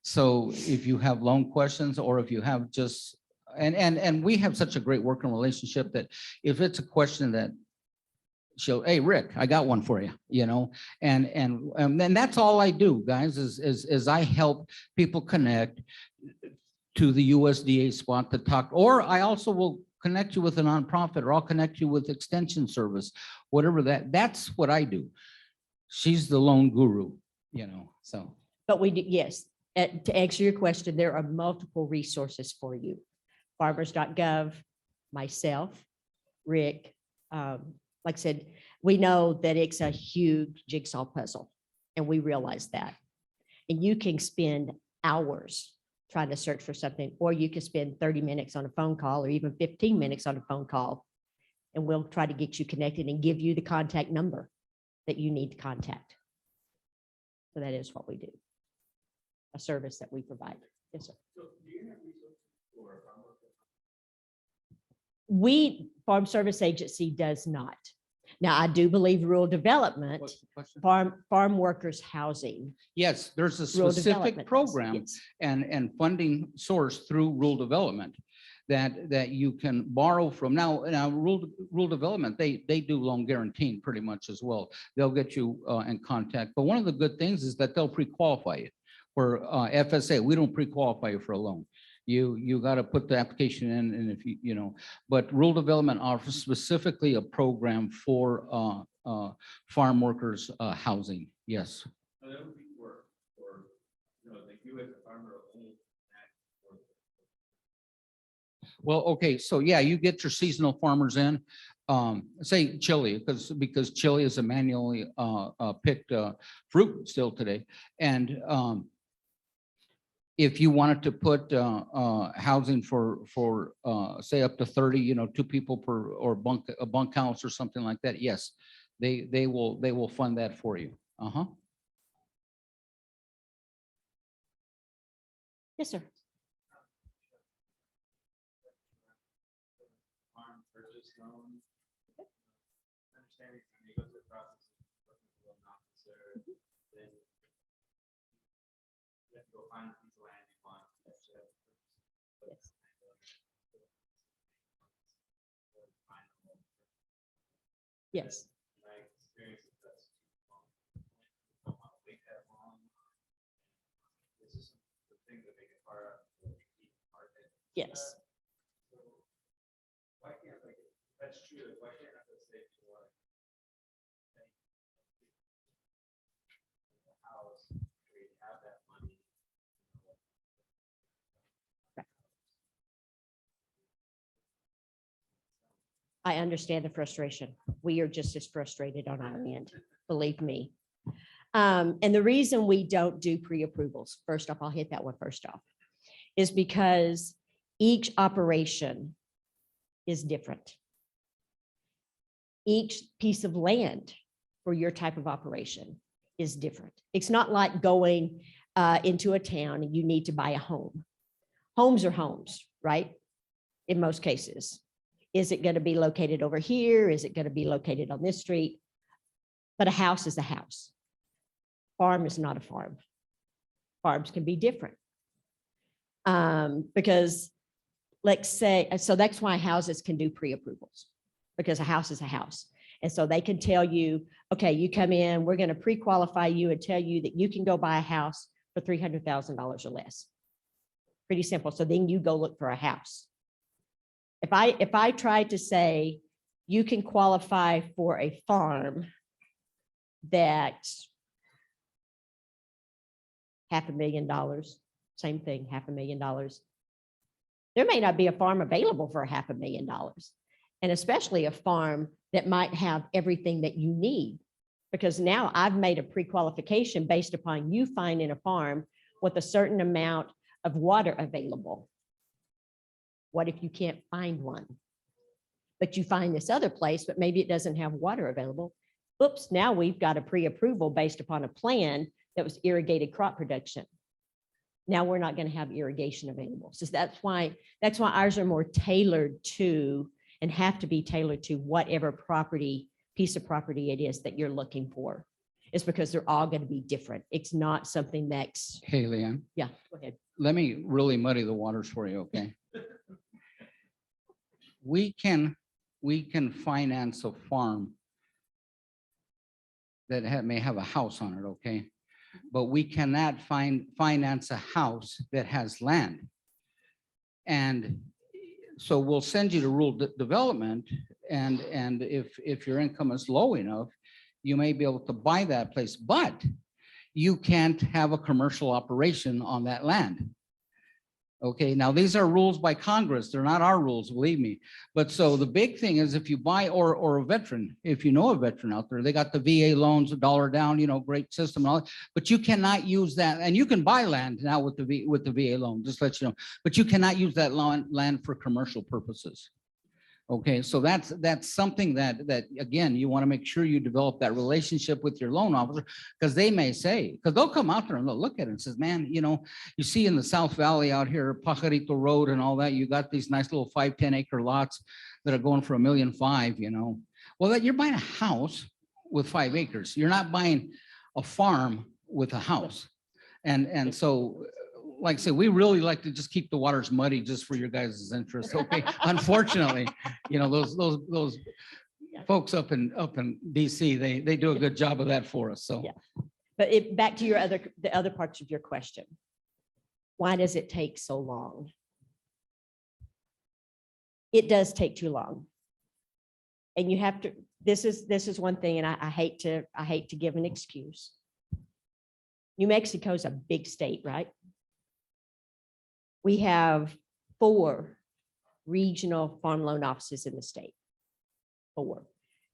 So if you have loan questions or if you have just, and we have such a great working relationship that if it's a question that she'll, hey, Rick, I got one for you, you know, and then that's all I do, guys, is I help people connect to the USDA spot to talk, or I also will connect you with a nonprofit, or I'll connect you with extension service, whatever that's what I do. She's the lone guru, you know, so. But we do, yes, to answer your question, there are multiple resources for you. Farmers.gov, myself, Rick, like I said, we know that it's a huge jigsaw puzzle, and we realize that. And you can spend hours trying to search for something, or you can spend 30 minutes on a phone call or even 15 minutes on a phone call, and we'll try to get you connected and give you the contact number that you need to contact. So that is what we do, a service that we provide. Yes, sir. So do you have resources for farm workers? We, Farm Service Agency does not. Now, I do believe rural development, What's the question? farm workers housing. Yes, there's a rural specific development does, program yes. and funding source through rural development that you can borrow from. Now rural development, they do loan guaranteeing pretty much as well. They'll get you in contact. But one of the good things is that they'll pre-qualify you. For FSA, we don't pre-qualify you for a loan. You got to put the application in, and if you know, but rural development offers specifically a program for farm workers housing. Yes. So that would be for, you know, like you as a farmer own that. Well, okay, so yeah, you get your seasonal farmers in, say chili, because chili is a manually picked fruit still today. And if you wanted to put housing for say up to 30, you know, 2 people per, or a bunk house or something like that, yes, they will fund that for you. Uh-huh. Yes, sir. Farm purchase loan. Understanding when you go through the process of loan officer, then you have to go find a piece of land you want. Yes. Yes. My experience is that's don't want to wait that long. This is the thing that make it hard to keep market. Yes. So why can't, like, that's true, like, why can't I just say to like the house, we have that money. I understand the frustration. We are just as frustrated on our end, believe me. And the reason we don't do pre-approvals, first off, I'll hit that one first off, is because each operation is different. Each piece of land for your type of operation is different. It's not like going into a town and you need to buy a home. Homes are homes, right? In most cases. Is it going to be located over here? Is it going to be located on this street? But a house is a house. Farm is not a farm. Farms can be different. Because let's say, so that's why houses can do pre-approvals, because a house is a house. And so they can tell you, okay, you come in, we're going to pre-qualify you and tell you that you can go buy a house for $300,000 or less. Pretty simple. So then you go look for a house. If I tried to say you can qualify for a farm that's $500,000, same thing, $500,000. There may not be a farm available for $500,000, and especially a farm that might have everything that you need. Because now I've made a pre-qualification based upon you finding a farm with a certain amount of water available. What if you can't find one? But you find this other place, but maybe it doesn't have water available. Oops, now we've got a pre-approval based upon a plan that was irrigated crop production. Now we're not going to have irrigation available. So that's why ours are more tailored to, and have to be tailored to, whatever piece of property it is that you're looking for. It's because they're all going to be different. It's not something that's, Hey, Leanne, yeah, go ahead. let me really muddy the waters for you, okay? We can finance a farm that may have a house on it, okay? But we cannot finance a house that has land. And so we'll send you to rural development, and if your income is low enough, you may be able to buy that place, but you can't have a commercial operation on that land. Okay, now these are rules by Congress. They're not our rules, believe me. But so the big thing is, if you buy, or a veteran, if you know a veteran out there, they got the VA loans, $1 down, you know, great system and all, but you cannot use that. And you can buy land now with the VA loan, just let you know, but you cannot use that land for commercial purposes. Okay, so that's something that again, you want to make sure you develop that relationship with your loan officer, because they may say, because they'll come out there and they'll look at it and says, man, you know, you see in the South Valley out here, Pajarito Road and all that, you got these nice little 5-10 acre lots that are going for $1.5 million, you know. Well, that you're buying a house with 5 acres. You're not buying a farm with a house. And so, like I said, we really like to just keep the waters muddy just for your guys' interest. Okay, unfortunately, you know, those folks up in DC, they do a good job of that for us. So, Yeah. But back to the other parts of your question. Why does it take so long? It does take too long. And you have to, this is one thing, and I hate to give an excuse. New Mexico is a big state, right? We have 4 regional farm loan offices in the state. 4.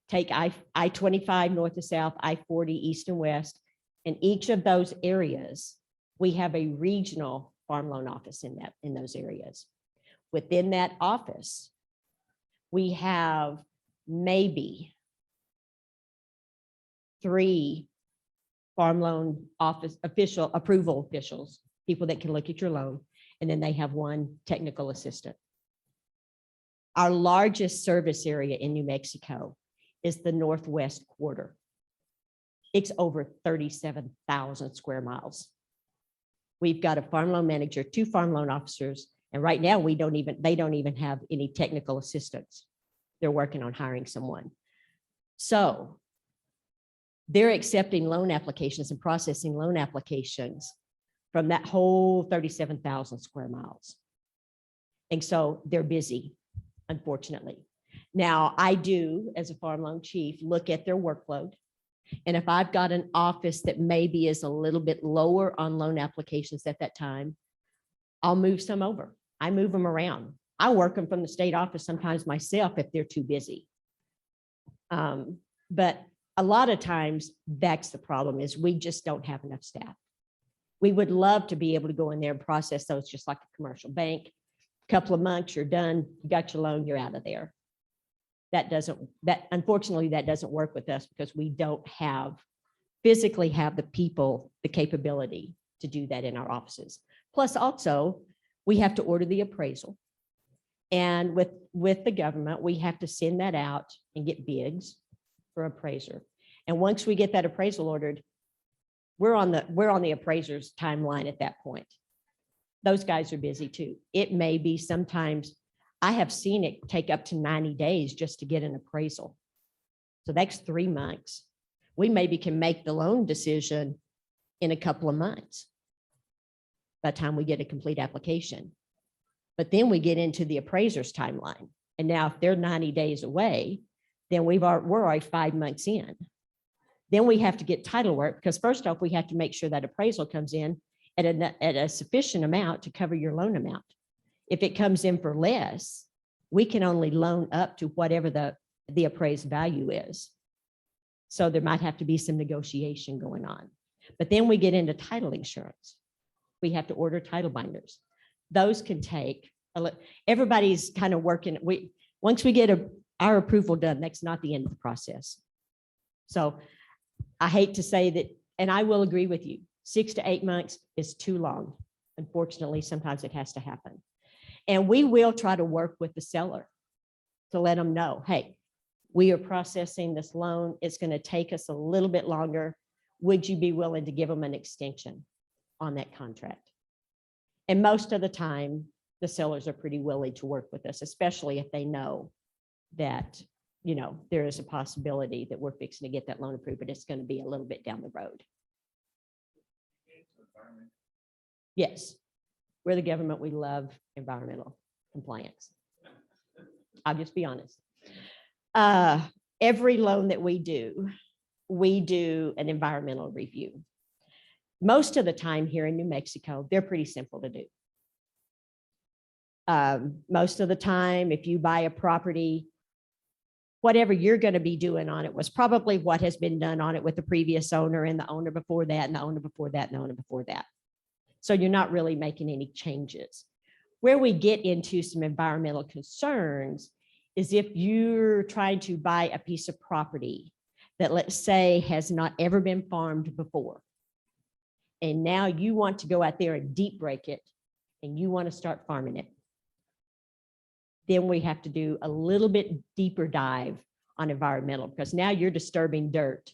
Take I-25 north to south, I-40 east and west. In each of those areas, we have a regional farm loan office in those areas. Within that office, we have maybe 3 farm loan office approval officials, people that can look at your loan. And then they have 1 technical assistant. Our largest service area in New Mexico is the Northwest quarter. It's over 37,000 square miles. We've got a farm loan manager, 2 farm loan officers, and right now they don't even have any technical assistants. They're working on hiring someone. So they're accepting loan applications and processing loan applications from that whole 37,000 square miles. And so they're busy, unfortunately. Now, I do, as a farm loan chief, look at their workload. And if I've got an office that maybe is a little bit lower on loan applications at that time, I'll move some over. I move them around. I work them from the state office sometimes myself if they're too busy. But a lot of times that's the problem, is we just don't have enough staff. We would love to be able to go in there and process those just like a commercial bank. Couple of months, you're done, you got your loan, you're out of there. Unfortunately, that doesn't work with us because we don't physically have the people, the capability to do that in our offices. Plus also, we have to order the appraisal. And with the government, we have to send that out and get bids for appraiser. And once we get that appraisal ordered, we're on the appraiser's timeline at that point. Those guys are busy too. It may be sometimes, I have seen it take up to 90 days just to get an appraisal. So that's 3 months. We maybe can make the loan decision in a couple of months. by the time we get a complete application. But then we get into the appraiser's timeline. And now if they're 90 days away, then we're already 5 months in. Then we have to get title work, because first off, we have to make sure that appraisal comes in at a sufficient amount to cover your loan amount. If it comes in for less, we can only loan up to whatever the appraised value is. So there might have to be some negotiation going on. But then we get into title insurance. We have to order title binders. Those can take, everybody's kind of working. Once we get our approval done, that's not the end of the process. So I hate to say that, and I will agree with you, 6 to 8 months is too long. Unfortunately, sometimes it has to happen. And we will try to work with the seller to let them know, hey, we are processing this loan. It's going to take us a little bit longer. Would you be willing to give them an extension on that contract? And most of the time, the sellers are pretty willing to work with us, especially if they know that, you know, there is a possibility that we're fixing to get that loan approved, but it's going to be a little bit down the road. Yes, we're the government. We love environmental compliance. I'll just be honest. Every loan that we do an environmental review. Most of the time here in New Mexico, they're pretty simple to do. Most of the time, if you buy a property, whatever you're going to be doing on it was probably what has been done on it with the previous owner and the owner before that and the owner before that and the owner before that. So you're not really making any changes. Where we get into some environmental concerns is if you're trying to buy a piece of property that, let's say, has not ever been farmed before. And now you want to go out there and deep break it and you want to start farming it. Then we have to do a little bit deeper dive on environmental, because now you're disturbing dirt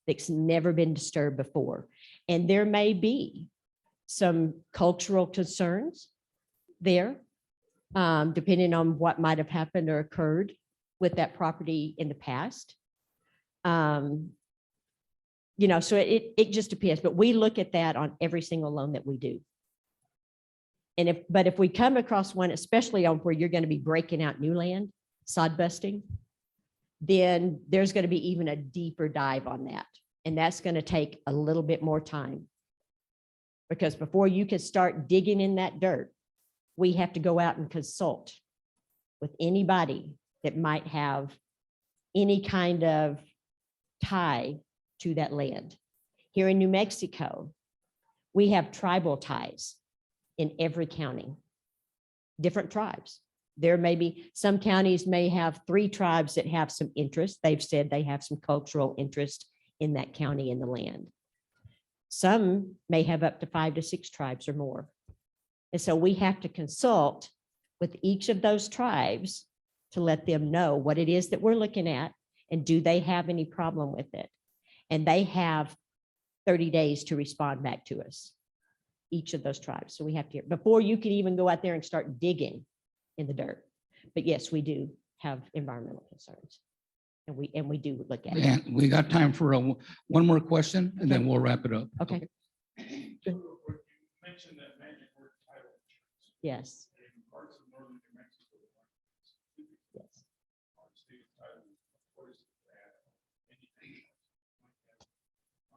that's never been disturbed before. And there may be some cultural concerns there, depending on what might have happened or occurred with that property in the past. You know, so it just depends, but we look at that on every single loan that we do. And if we come across one, especially on where you're going to be breaking out new land, sod busting, then there's going to be even a deeper dive on that. And that's going to take a little bit more time, because before you can start digging in that dirt, we have to go out and consult with anybody that might have any kind of tie to that land. Here in New Mexico, we have tribal ties in every county, different tribes. There may be, some counties may have 3 tribes that have some interest. They've said they have some cultural interest in that county and the land. Some may have up to 5 to 6 tribes or more. And so we have to consult with each of those tribes to let them know what it is that we're looking at and do they have any problem with it. And they have 30 days to respond back to us, each of those tribes. So we have to, before you can even go out there and start digging in the dirt. But yes, we do have environmental concerns. And we do look at it. And we got time for one more question, and then we'll wrap it up. Okay. You mentioned that magic word title insurance. Yes. In parts of northern New Mexico, Yes. our state title, of course, that anything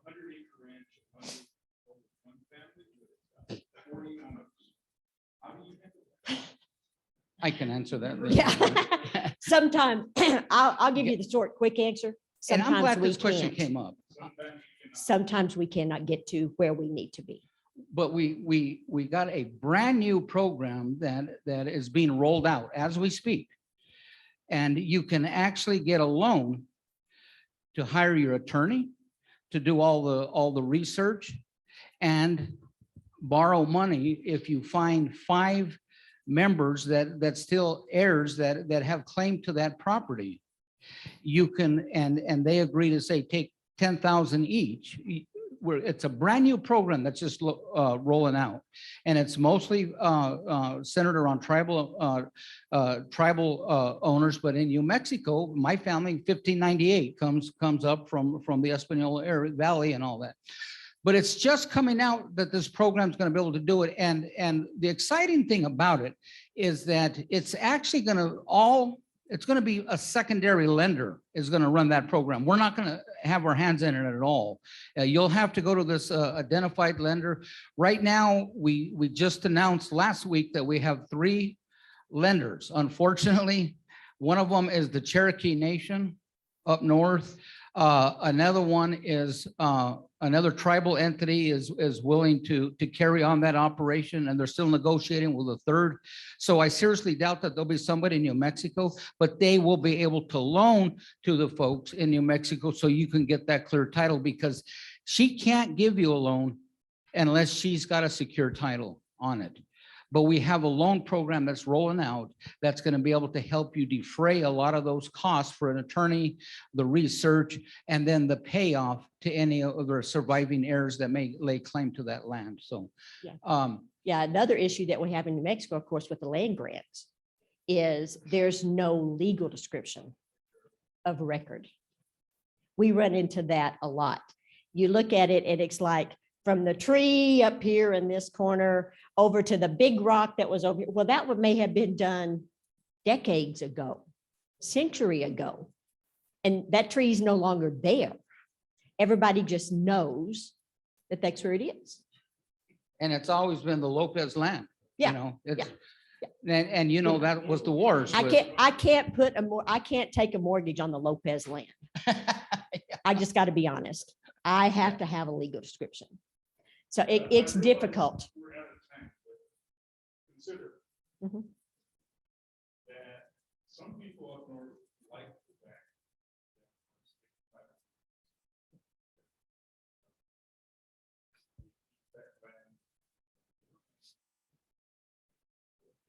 100-acre ranch, one family with 40 owners. How do you handle that? I can answer that. Yeah. Sometimes I'll give you the short, quick answer. And I'm Sometimes glad we this question can't. came up. Sometimes you cannot. Sometimes we cannot get to where we need to be. But we got a brand new program that is being rolled out as we speak. And you can actually get a loan to hire your attorney, to do all the research, and borrow money if you find 5 members that still heirs that have claim to that property. You can, and they agree to say, take 10,000 each. It's a brand new program that's just rolling out, and it's mostly centered around tribal owners. But in New Mexico, my family 1598 comes up from the Espanola Valley and all that. But it's just coming out that this program is going to be able to do it. And the exciting thing about it is that it's actually going to it's going to be a secondary lender is going to run that program. We're not going to have our hands in it at all. You'll have to go to this identified lender. Right now, we just announced last week that we have 3 lenders. Unfortunately, one of them is the Cherokee Nation up north. Another one is another tribal entity is willing to carry on that operation, and they're still negotiating with a third. So I seriously doubt that there'll be somebody in New Mexico, but they will be able to loan to the folks in New Mexico so you can get that clear title, because she can't give you a loan unless she's got a secure title on it. But we have a loan program that's rolling out that's going to be able to help you defray a lot of those costs for an attorney, the research, and then the payoff to any other surviving heirs that may lay claim to that land. So, Yeah. Yeah, another issue that we have in New Mexico, of course, with the land grants is there's no legal description of record. We run into that a lot. You look at it and it's like from the tree up here in this corner over to the big rock that was over here. Well, that may have been done decades ago, century ago, and that tree is no longer there. Everybody just knows that that's where it is. and it's always been the Lopez land. Yeah, You know, it's, yeah. and you know, that was the wars. I can't take a mortgage on the Lopez land. I just got to be honest. I have to have a legal description. So it's difficult. We're out of time, but consider Mhm. that some people up north like the fact that land,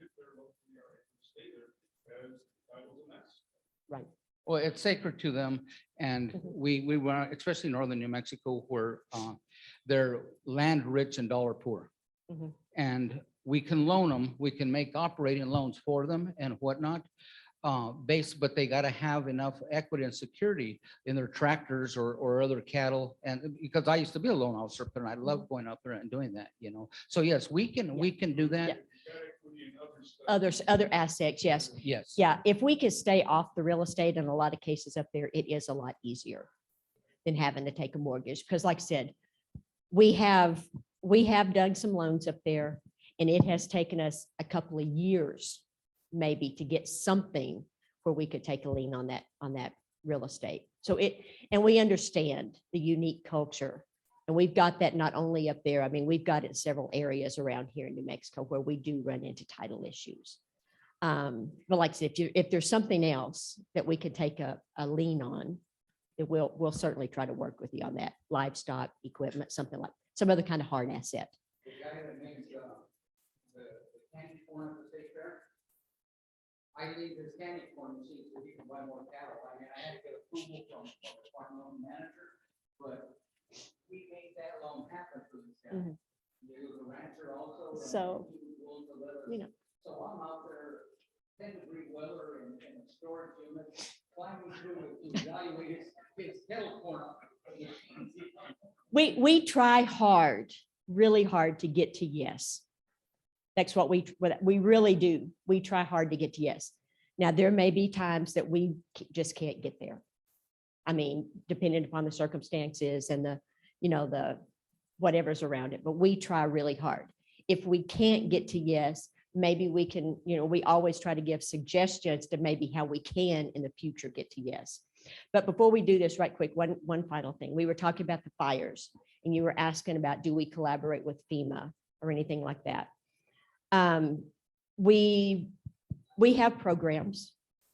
if they're locally or if they stay there, because the title's a mess. Right. Well, it's sacred to them, and Mhm. we were, especially northern New Mexico, where they're land rich and dollar poor. Mhm. And we can loan them, we can make operating loans for them and whatnot. But they got to have enough equity and security in their tractors or other cattle. And because I used to be a loan officer, and I love going up there and doing that, you know. So yes, we can do that. Yeah. You got equity in other stuff. Other assets, yes. Yes. Yeah, if we could stay off the real estate in a lot of cases up there, it is a lot easier than having to take a mortgage. Because like I said, we have done some loans up there, and it has taken us a couple of years maybe to get something where we could take a lien on that real estate. So and we understand the unique culture. And we've got that not only up there, I mean, we've got it in several areas around here in New Mexico where we do run into title issues. But like I said, if there's something else that we could take a lien on, then we'll certainly try to work with you on that. Livestock, equipment, something like some other kind of hard asset. The guy that makes the candy corn at the state fair, I need his candy corn machine so he can buy more cattle. I mean, I had to get approval from the farm loan manager, but we made that loan happen for this guy. Mhm. He was a rancher also. and So, he was willing to let us- you know. So I'm out there, 10-degree weather in a storage unit, climbing through it to evaluate his kettle corn. We try hard, really hard to get to yes. That's what we really do. We try hard to get to yes. Now, there may be times that we just can't get there. I mean, depending upon the circumstances and the whatever's around it, but we try really hard. If we can't get to yes, maybe we can, we always try to give suggestions to maybe how we can in the future get to yes. But before we do this right quick, one final thing. We were talking about the fires and you were asking about, do we collaborate with FEMA or anything like that? We have programs.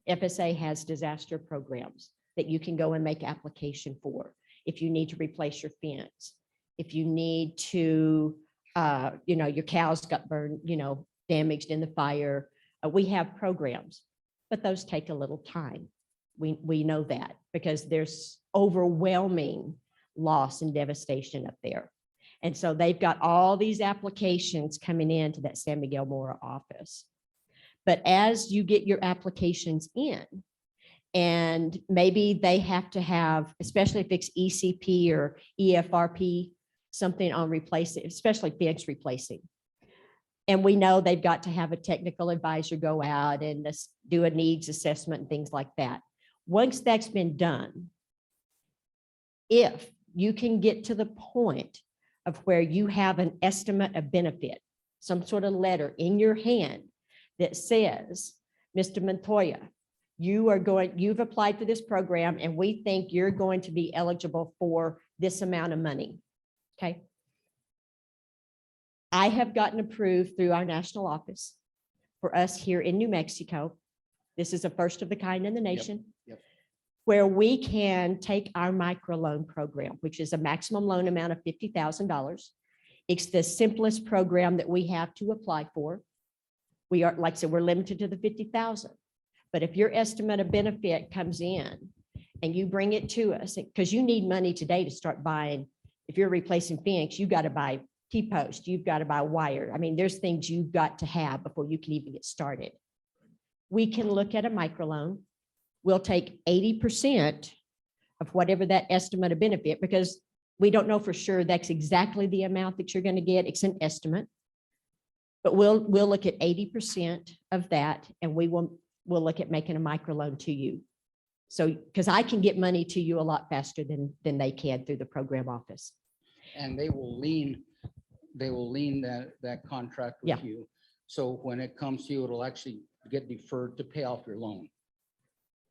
FSA has disaster programs that you can go and make application for. If you need to replace your fence, if you need to, your cows got burned, damaged in the fire, we have programs, but those take a little time. We know that because there's overwhelming loss and devastation up there. And so they've got all these applications coming into that San Miguel Mora office. But as you get your applications in, and maybe they have to have, especially if it's ECP or EFRP something on replacing, especially fence replacing. And we know they've got to have a technical advisor go out and do a needs assessment and things like that. Once that's been done, if you can get to the point of where you have an estimate of benefit, some sort of letter in your hand that says, Mr. Montoya, you've applied for this program and we think you're going to be eligible for this amount of money. Okay. I have gotten approved through our national office for us here in New Mexico. This is a first of the kind in the nation. Yep. Where we can take our microloan program, which is a maximum loan amount of $50,000. It's the simplest program that we have to apply for. We are, like I said, we're limited to the 50,000. But if your estimate of benefit comes in and you bring it to us, because you need money today to start buying, if you're replacing fence, you got to buy T-post, you've got to buy wire. I mean, there's things you've got to have before you can even get started. We can look at a microloan. We'll take 80% of whatever that estimate of benefit, because we don't know for sure that's exactly the amount that you're going to get. It's an estimate. But we'll look at 80% of that, and we'll look at making a microloan to you. So, because I can get money to you a lot faster than they can through the program office. And they will lean that contract Yeah. with you. So when it comes to you, it'll actually get deferred to pay off your loan.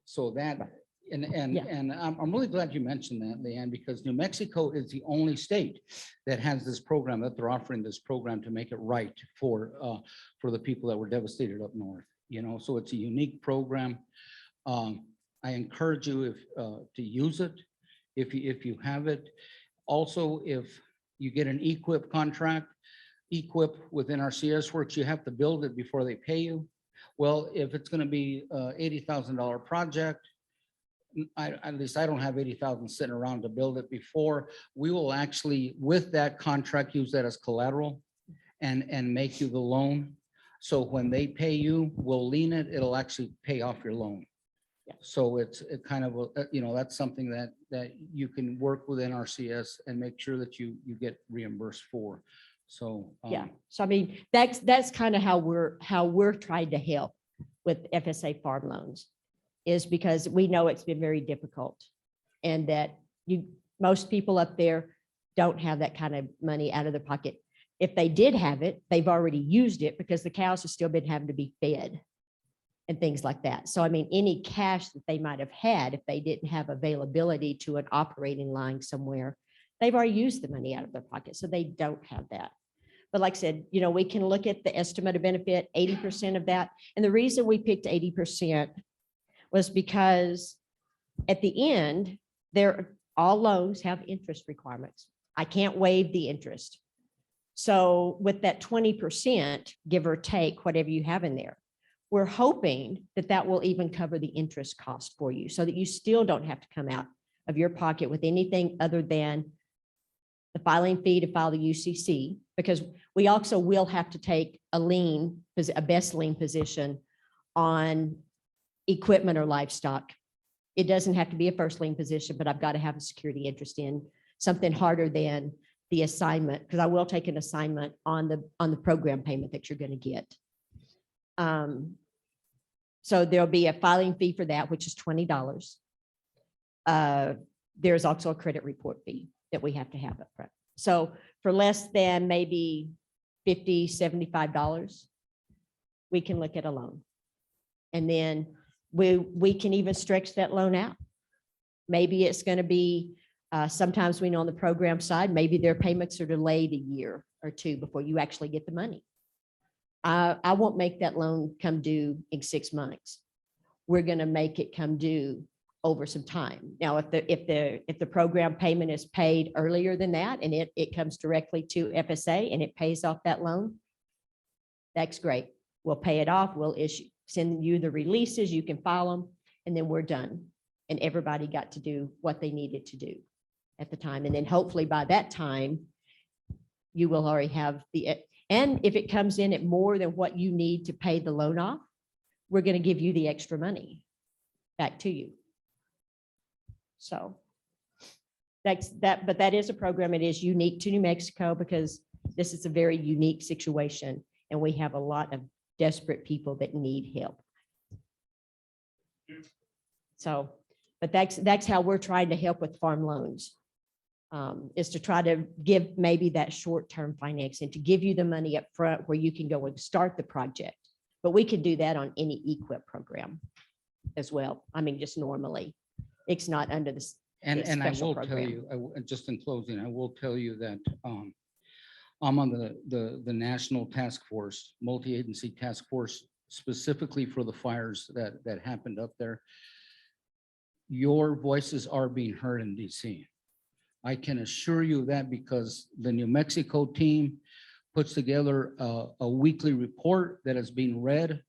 So that, and Yeah. I'm really glad you mentioned that, Leanne, because New Mexico is the only state that has this program, that they're offering this program to make it right for the people that were devastated up north. You know, so it's a unique program. I encourage you to use it if you have it. Also, if you get an EQIP contract, EQIP within our CS Works, you have to build it before they pay you. Well, if it's going to be $80,000 project, at least I don't have 80,000 sitting around to build it before. We will actually, with that contract, use that as collateral and make you the loan. So when they pay you, we'll lien it. It'll actually pay off your loan. Yeah. So it's kind of, that's something that you can work within RCS and make sure that you get reimbursed for. So Yeah. So I mean, that's kind of how we're trying to help with FSA farm loans, is because we know it's been very difficult, and that most people up there don't have that kind of money out of their pocket. If they did have it, they've already used it, because the cows have still been having to be fed and things like that. So I mean, any cash that they might have had, if they didn't have availability to an operating line somewhere, they've already used the money out of their pocket, so they don't have that. But like I said, we can look at the estimate of benefit, 80% of that. And the reason we picked 80% was because at the end, all loans have interest requirements. I can't waive the interest. So with that 20%, give or take, whatever you have in there, we're hoping that will even cover the interest cost for you, so that you still don't have to come out of your pocket with anything other than the filing fee to file the UCC, because we also will have to take a best lien position on equipment or livestock. It doesn't have to be a first lien position, but I've got to have a security interest in something harder than the assignment, because I will take an assignment on the program payment that you're going to get. So there'll be a filing fee for that, which is $20. There's also a credit report fee that we have to have up front. So for less than maybe $50, $75, we can look at a loan. And then we can even stretch that loan out. Maybe it's going to be, sometimes we know on the program side, maybe their payments are delayed a year or two before you actually get the money. I won't make that loan come due in 6 months. We're going to make it come due over some time. Now, if the program payment is paid earlier than that, and it comes directly to FSA and it pays off that loan, that's great. We'll pay it off. We'll send you the releases. You can file them, and then we're done. And everybody got to do what they needed to do at the time. And then hopefully by that time, you will already have and if it comes in at more than what you need to pay the loan off, we're going to give you the extra money back to you. So but that is a program. It is unique to New Mexico because this is a very unique situation. And we have a lot of desperate people that need help. So, but that's how we're trying to help with farm loans. Is to try to give maybe that short-term financing to give you the money up front where you can go and start the project. But we can do that on any EQIP program as well. I mean, just normally, it's not under this. And I special will tell program. you, just in closing, I will tell you that I'm on the national task force, multi-agency task force, specifically for the fires that happened up there. Your voices are being heard in DC. I can assure you that because the New Mexico team puts together a weekly report that is being read.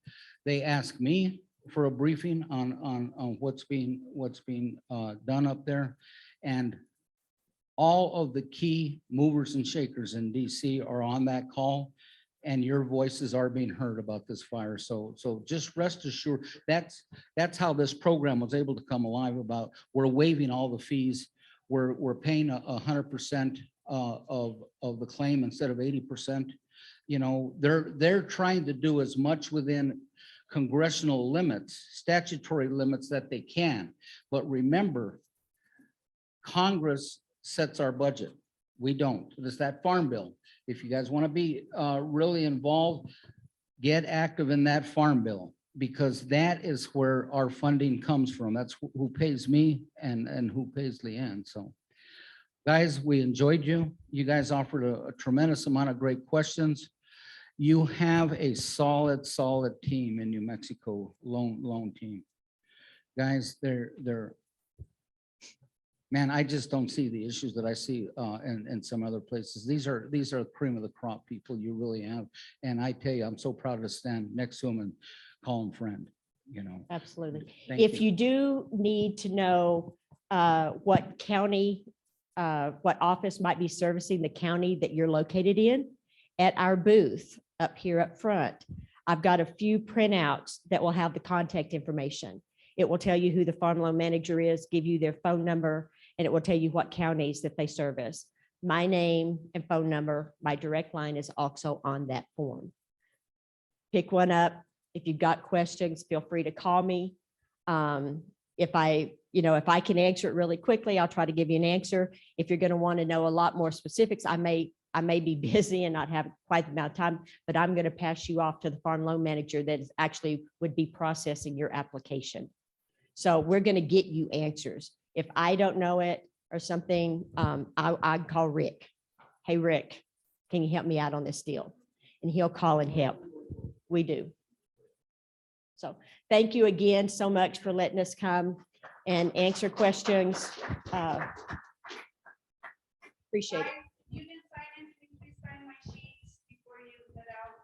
They ask me for a briefing on what's being done up there. And all of the key movers and shakers in DC are on that call, and your voices are being heard about this fire. So just rest assured, that's how this program was able to come alive. About we're waiving all the fees. We're paying 100% of the claim instead of 80%. You know, they're trying to do as much within congressional limits, statutory limits that they can. But remember, Congress sets our budget. We don't. It's that farm bill. If you guys want to be really involved, get active in that farm bill, because that is where our funding comes from. That's who pays me and who pays Leanne. So guys, we enjoyed you. You guys offered a tremendous amount of great questions. You have a solid team in New Mexico, loan team. Guys, they're man, I just don't see the issues that I see in some other places. These are cream of the crop people you really have. And I tell you, I'm so proud to stand next to them and call them friend, you know. Absolutely. Thank If you do need to know what county, what office might be servicing the county that you're located in, at our booth up here up front, I've got a few printouts that will have the contact information. It will tell you who the farm loan manager is, give you their phone number, and it will tell you what counties that they service. My name and phone number, my direct line is also on that form. Pick one up. If you've got questions, feel free to call me. If I can answer it really quickly, I'll try to give you an answer. If you're going to want to know a lot more specifics, I may be busy and not have quite the amount of time, but I'm going to pass you off to the farm loan manager that is actually would be processing your application. So we're going to get you answers. If I don't know it or something, I'd call Rick. Hey, Rick, can you help me out on this deal? And he'll call and help. We do. So thank you again so much for letting us come and answer questions. Appreciate it. You can sign in, please sign my sheets before you head out.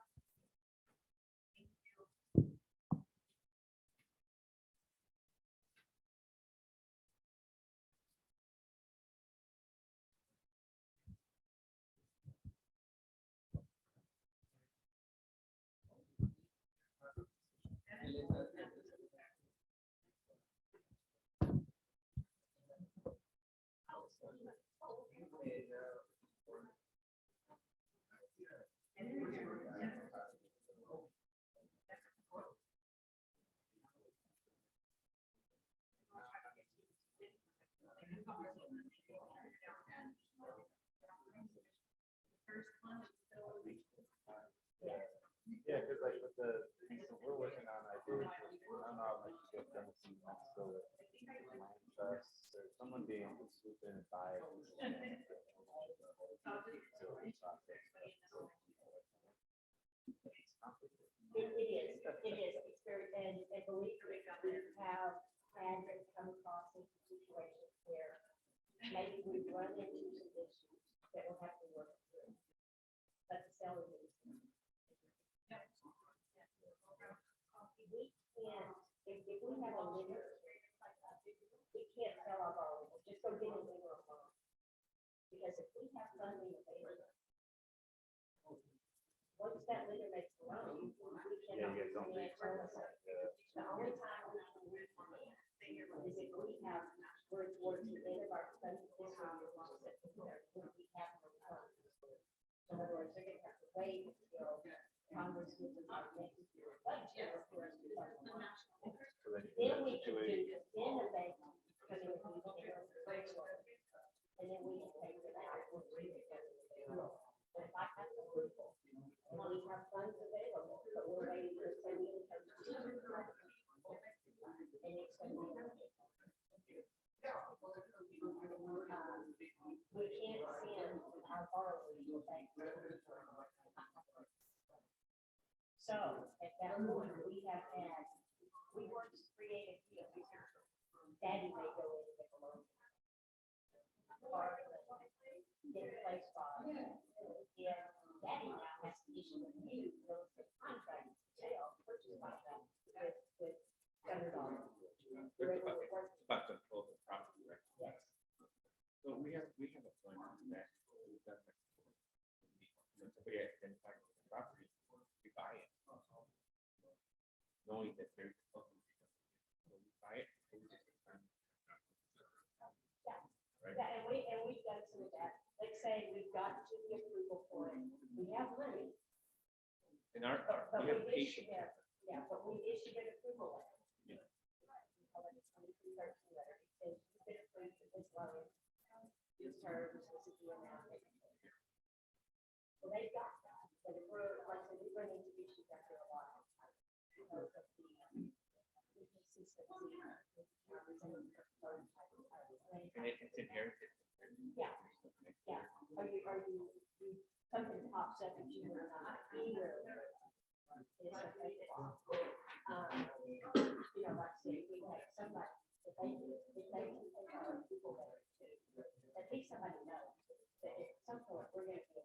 Yeah, because like with the things that we're working on, I don't know, like you get done some Mexico with land trusts or someone being able to swoop in and buy. It is. It's very, and believe me, we have had come across in situations where maybe we run into some issues that we'll have to work through. But the seller is. We can't, if we have a limit, we can't sell our borrower, just go get a limit of loan. Because if we have funding available, once that limit makes a loan, we cannot refinance. The only time we can refinance is if we have, we're towards the end of our funding this year, In other words, they're gonna have to wait until Congress gives us our next budget for us to start. So then Then in we that can do, situation, then the bank, can do it, and then we can take it out. But if I have to approval, and we have funds available, but we're waiting for some income. And it's gonna be. We can't send our borrowers to the bank. So at that point, we have had, we worked to create a deal. Daddy may go in and get a loan. Or get placed on. Yeah, Daddy now has to issue a new real estate contract, sale, purchase contract with $100. But control the property, right? Yes. So we have a fund that we've done. When somebody identifies the property, we buy it. Knowing that there's. So we buy it. And we just expand. Right? Yeah, and we've done some of that. Like say, we've got to the approval for it. We have money. And But we have we issued patience. yeah, but we issued an approval letter. Yeah. We call it a 2313 letter. It says, you've been approved for this loan, these terms, this is the amount. So they've got that, but if we're, like, I said, we run into issues after a while. Because of the inconsistency. And it's inherited. Yeah. Yeah, something pops up and you were not either. It's a fake law. You know, like say, we have somebody, if they are people that are too, at least somebody knows that at some point we're gonna be.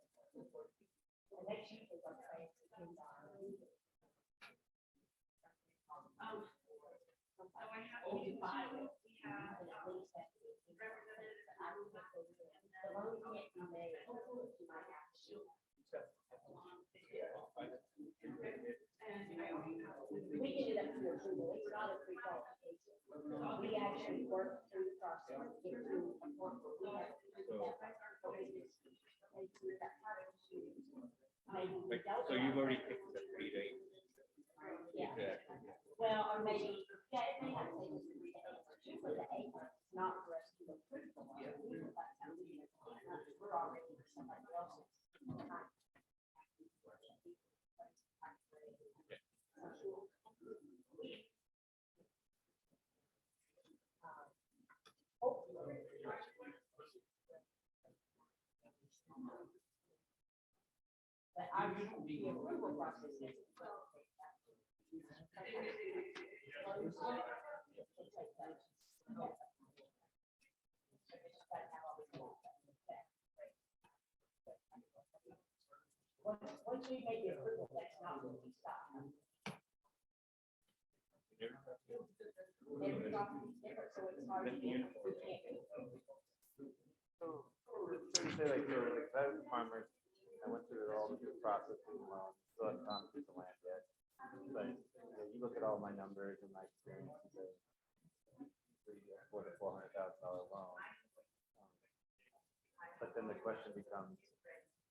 And that's usually what they depends on. So I have to buy it. We have, And at least that. representatives. The loan can't be made, you might have to shoot. And I only have. We can do that through approval, it's not a pre-qualification. We actually work through the process, get to a point where we have. So you've already picked the 3 days. Yeah, well, or maybe, yeah, it may not take us 3 days, usually the 8 months, not for us to approve the loan. Usually by the time we get it, we're already in somebody else's time. Hopefully. But I the approval process is. Once we make the approval, that's not when we stop. Every property is different, so it's hard to get. We can't do it. So you say like, that farmer, I went through all the processing, still haven't gone through the land yet. But you look at all my numbers and my experience, for the $400,000 loan. But then the question becomes,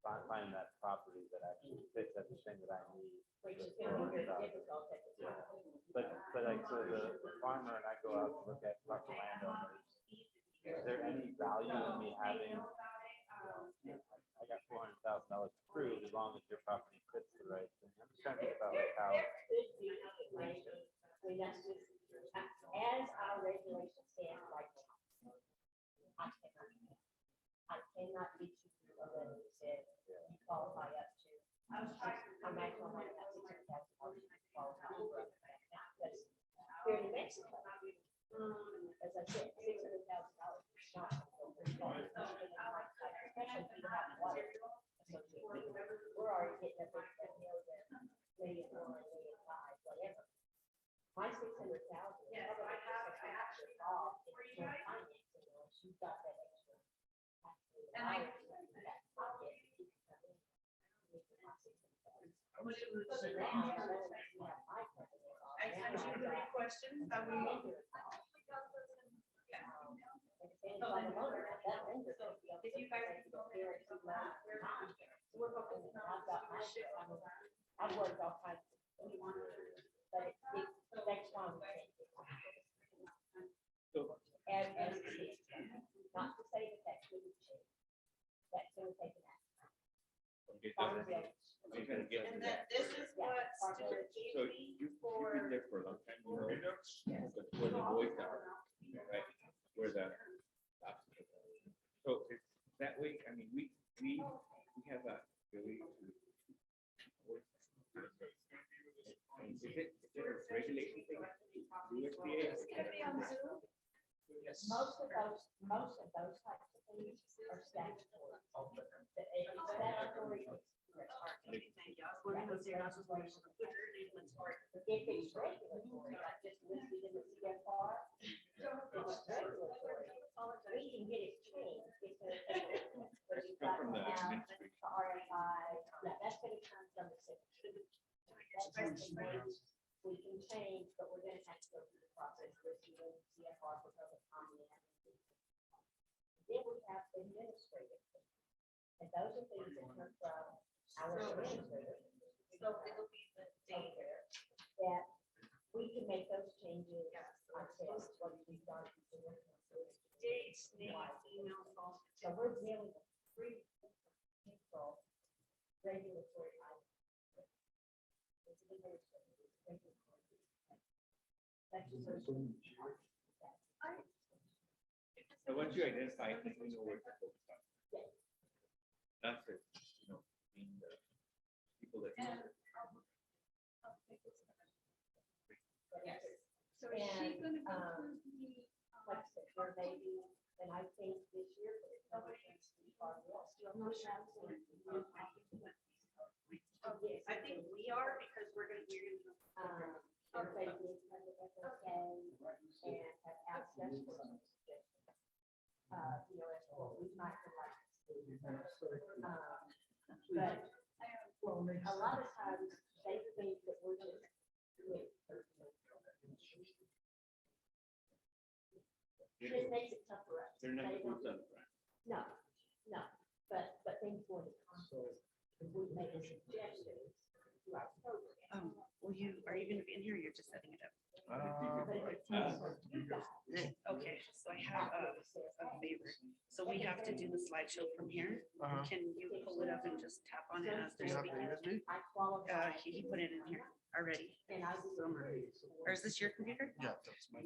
finding that property that actually fits everything that I need. Which is gonna be very difficult at the time. But like, so the farmer and I go out to look at local landowners. Is there any value in me having, I got $400,000 approved as long as your property fits the right thing? I'm just trying to think about like how. There could be, when that's just, as our regulation stands right now. I cannot get you through a letter that says you qualify up to. I'm actually like that $600,000 qualify for up to that now, because here in New Mexico, as I said, $600,000 is not. Especially if you have water associated. We're already getting up there, million one, million five, whatever. My 600,000. Yes, I have involved in financing, she's got that extra. And I- Would it was- I sent you 3 questions that we. So if you guys can go there, We're hoping that I've got my, I've worked all kinds of, but it takes time. As it is, not to say that that couldn't change. That could take an action. Farm buildings. And that this is what Stuart So gave me you've for. been there for a long time, you know, where the boys are, right? Where the. So it's that way, I mean, we have a ability to. Is it a regulation thing? USDA? It's gonna be on Zoom. Most of those types of things are statutory. The statutory. If it's regulatory, like just listed in the CFR, it's regulatory. We can get it changed because. Come from the Now, ministry. the RFI, yeah, that's gonna come from the secretary. That's the things we can change, but we're gonna have to go through the process with you and CFR for public comment. Then we have administrative. And those are things that come from our administrator. So it'll be the date. That we can make those changes. Ourselves, what we've done. Dates, name, email, phone. So we're dealing with three people, regulatory items. It's administrative, regulatory. That's the first one. So once you identify, I think we know where to focus on. Yes. That's it, you know, being the people that. Yes. So is she And, gonna go through the, like I said, there may be, and I think this year, but it's probably going to be far less. I think we are because we're gonna. Everybody did come to FSA and have asked us for some suggestions. You know, as to what we might would like to see. But a lot of times they think that we're just doing. It makes it tough for us. They're not They groups don't- on the front. No, but things going to Congress, if we make a suggestion to our program. Well, are you gonna be in here? You're just setting it up? But if it's easier to do that, Okay, so I have a favor. So we have to do the slideshow from here. Can you pull it up and just tap on it as they're speaking? I qualify. He put it in here already. And I will. Or is this your computer? Yeah, that's my.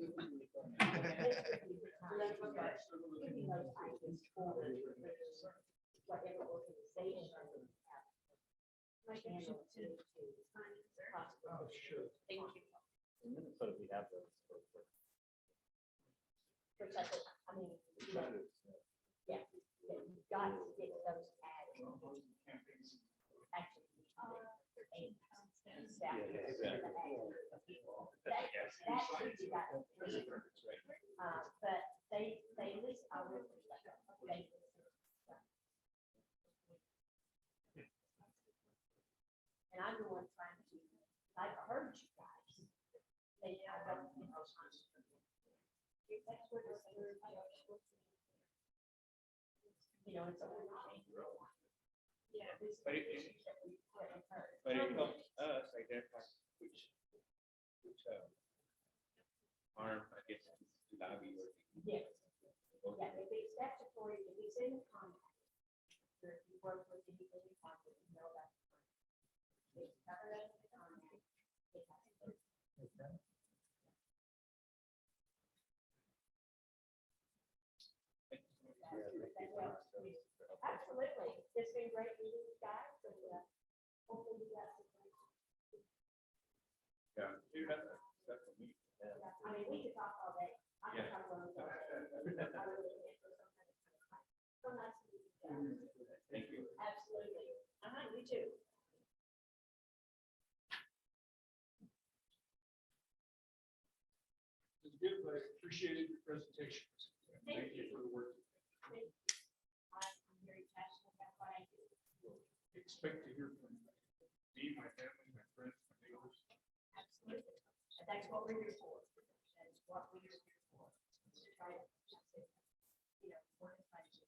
Whatever organization. Oh, sure. Thank you. In Minnesota, we have those. Which I think, I mean, yeah, you've got to get those added. Actually. That should be that. But they list our. And I'm the one trying to, I've heard you guys. They, I don't, you know. That's where the. You know, it's. Yeah. But it helps us identify which arm, I guess, to lobby or. Yes. Yeah, if it's statutory, if it's in the contract, or if you work with anything in contract, you know that. It's covered under the contract. It has to be. Absolutely. It's been great meeting you guys and hopefully you got some. Yeah, you have that stuff for me. I mean, we could talk all day. I could talk all day. I really can't for some kind of time. So nice to meet you guys. Thank you. Absolutely. You too. It's good, but I appreciated your presentation. Thank Thank you for the work. Thank you. I'm very passionate about what I do. Expect to hear from me, my family, my friends, my neighbors. Absolutely. And that's what we're here for. That's what we're here for. To try to, you know, work as much as.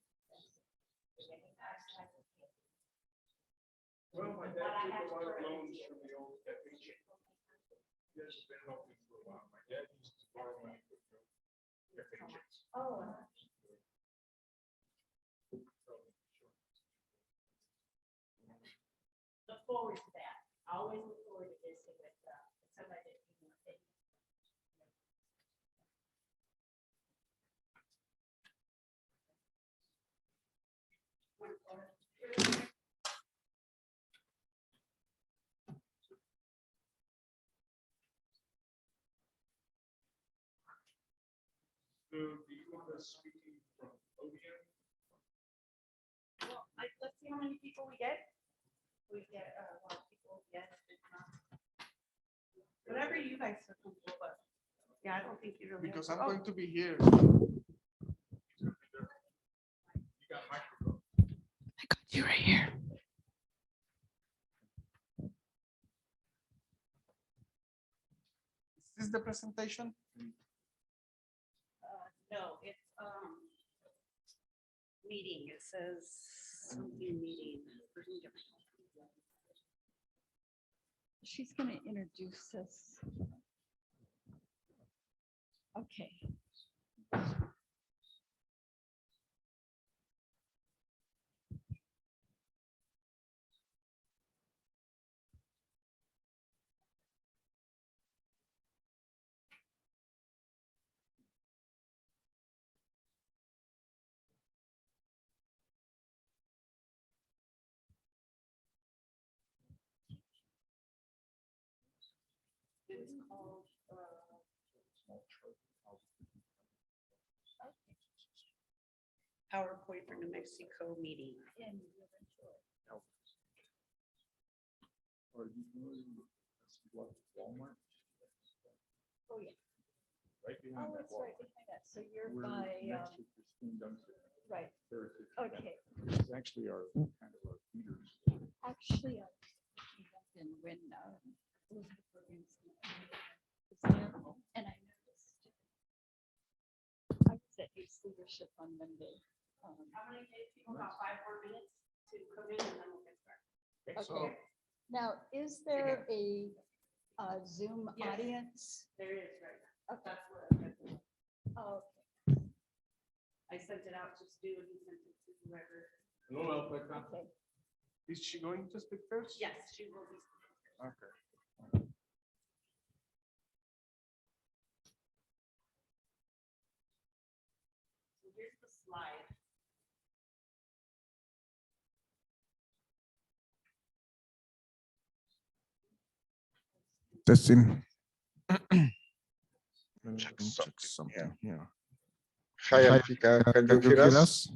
Well, my dad took a lot of loans from the old FHA. He hasn't been helping for a while. My dad used to borrow money from the FHA. Oh. Look forward to that. I always look forward to visiting with somebody that you know. So do you want us speaking from podium? Well, let's see how many people we get. We get a lot of people, yes. Whatever you guys are comfortable with. Yeah, I don't think you really. Because I'm Oh, going to be here. You got microphone. I got you right here. Is this the presentation? No, it's, meeting, it says something meeting. She's going to introduce us. Okay. It's called, PowerPoint for New Mexico meeting. Or you can what, Walmart? Oh, yeah. Right behind Oh, that it's wall. right behind that. So you're We're by, next to Christine Duncan. right. Heritage. Okay. It's actually our kind of our feeders. Actually, I was in when Elizabeth Bergenstein was there, and I noticed. I was at Youth Leadership on Monday. How many people? About 5 more minutes to come in and then we'll get started. Okay. Now, is there a Zoom Yes. audience? There is right now. Okay. That's what Oh, I sent it out to Stu and he sent it to whoever. Hello, okay. Is she going to speak first? Yes, she will be. Okay. So here's the slide. Testing. Check something here. Hi, Alfika, can you hear us?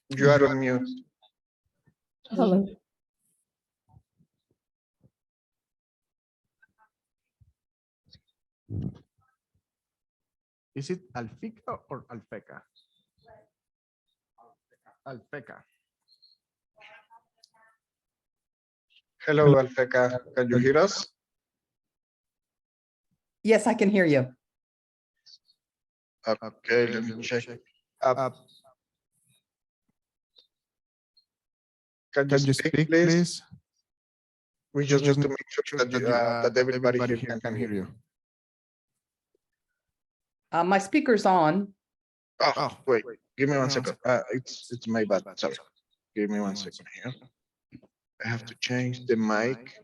You are on mute. Hello. Is it Alfica or Alfeca? Alfeca. Hello, Alfika, can you hear us? Yes, I can hear you. Okay, let me check. Can you speak, please? We just need to make sure that everybody here can hear you. My speaker's on. Oh, wait, give me 1 second. It's my bad, sorry. Give me 1 second here. I have to change the mic.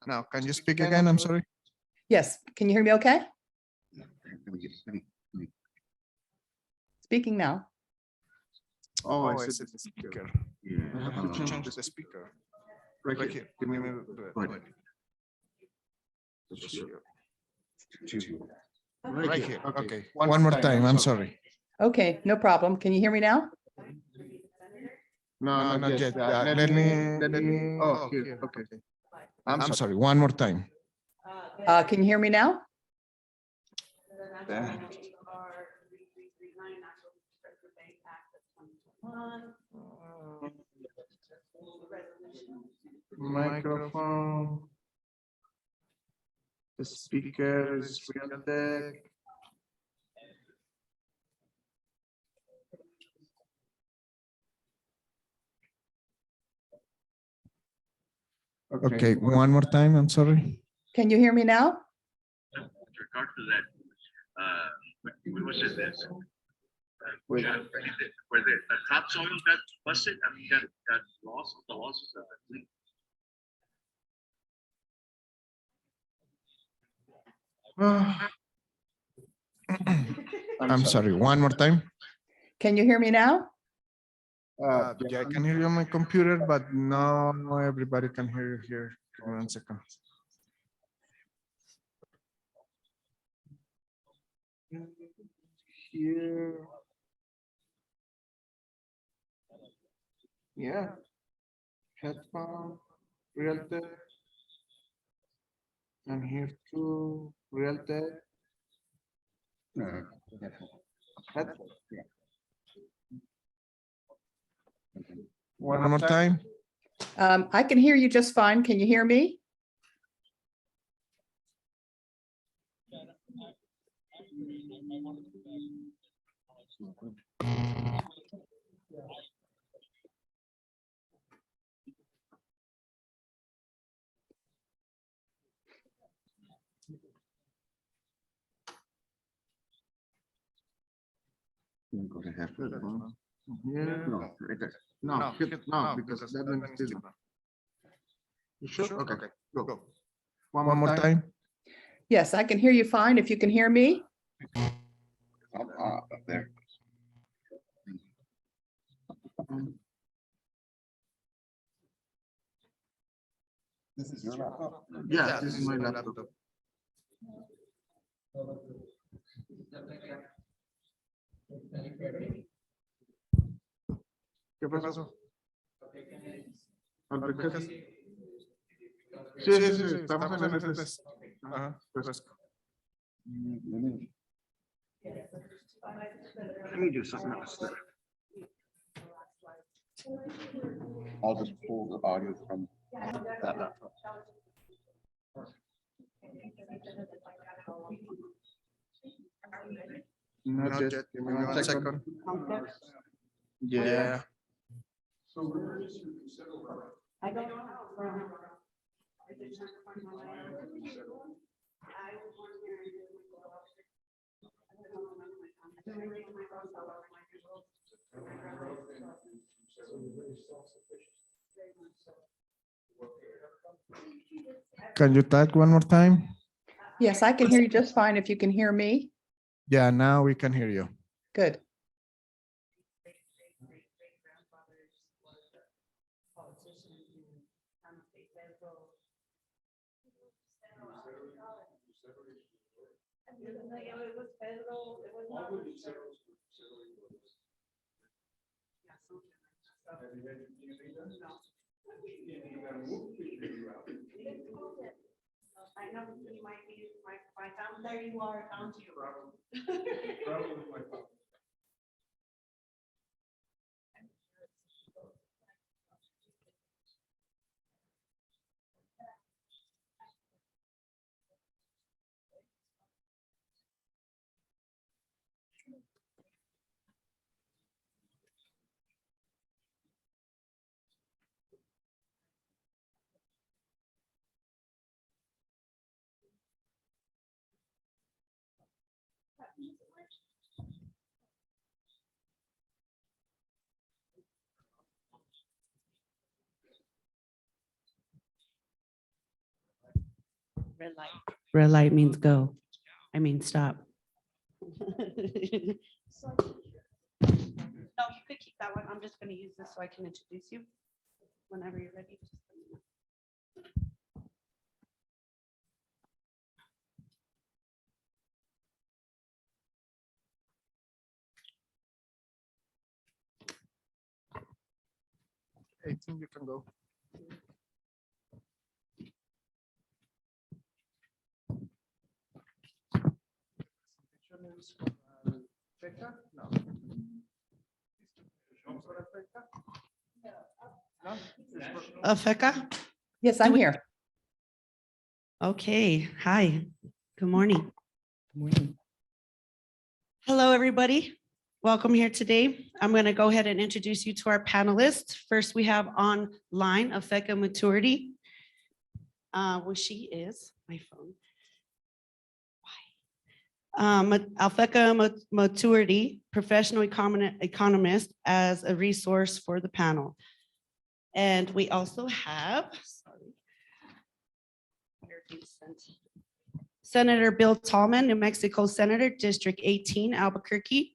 Now, can you speak again? I'm sorry. Yes, can you hear me okay? Speaking now. Oh, I said the speaker. I have to change the speaker. Right here. Give me right here. Okay. One more time. I'm sorry. Okay, no problem. Can you hear me now? No, not yet. Let me. Oh, here. Okay. I'm sorry. One more time. Can you hear me now? Yeah. Microphone. The speaker is Realtek. Okay, one more time, I'm sorry. Can you hear me now? With regard to that, when was it this? Wait. Where the topsoil got busted, I mean, got lost, the losses of the. I'm sorry, one more time. Can you hear me now? Yeah, I can hear you on my computer, but no everybody can hear you here. Give me 1 second. Here. Yeah. Headphone, Realtek. And here too, Realtek. Headphone. One more time. I can hear you just fine. Can you hear me? Yeah. No, right there. No, no, because that one is this one. You sure? Okay, go. One more time. Yes, I can hear you fine. If you can hear me. There. This is your laptop? Yeah, this is my laptop. ¿Qué pasó? ¿Albercas? Sí, estamos en el test. Ajá, pues. Let me do something else. I'll just pull the audio from that laptop. Not yet. Give me 1 second. Yeah. So where is your consent? I don't know. Can you type one more time? Yes, I can hear you just fine. If you can hear me. Yeah, now we can hear you. Good. I know you might be, my town, there you are, found you. Probably my fault. Red light. Red light means go. I mean, stop. No, you could keep that one. I'm just gonna use this so I can introduce you whenever you're ready. Just let me know. 18, you can go. Feka? Yes, I'm here. Okay, hi, good morning. Hello, everybody. Welcome here today. I'm going to go ahead and introduce you to our panelists. First, we have online Afeka Maturity. Well, she is, my phone. Alfeka Maturity, professional economist, as a resource for the panel. And we also have, sorry. Senator Bill Tallman, New Mexico Senator, District 18, Albuquerque.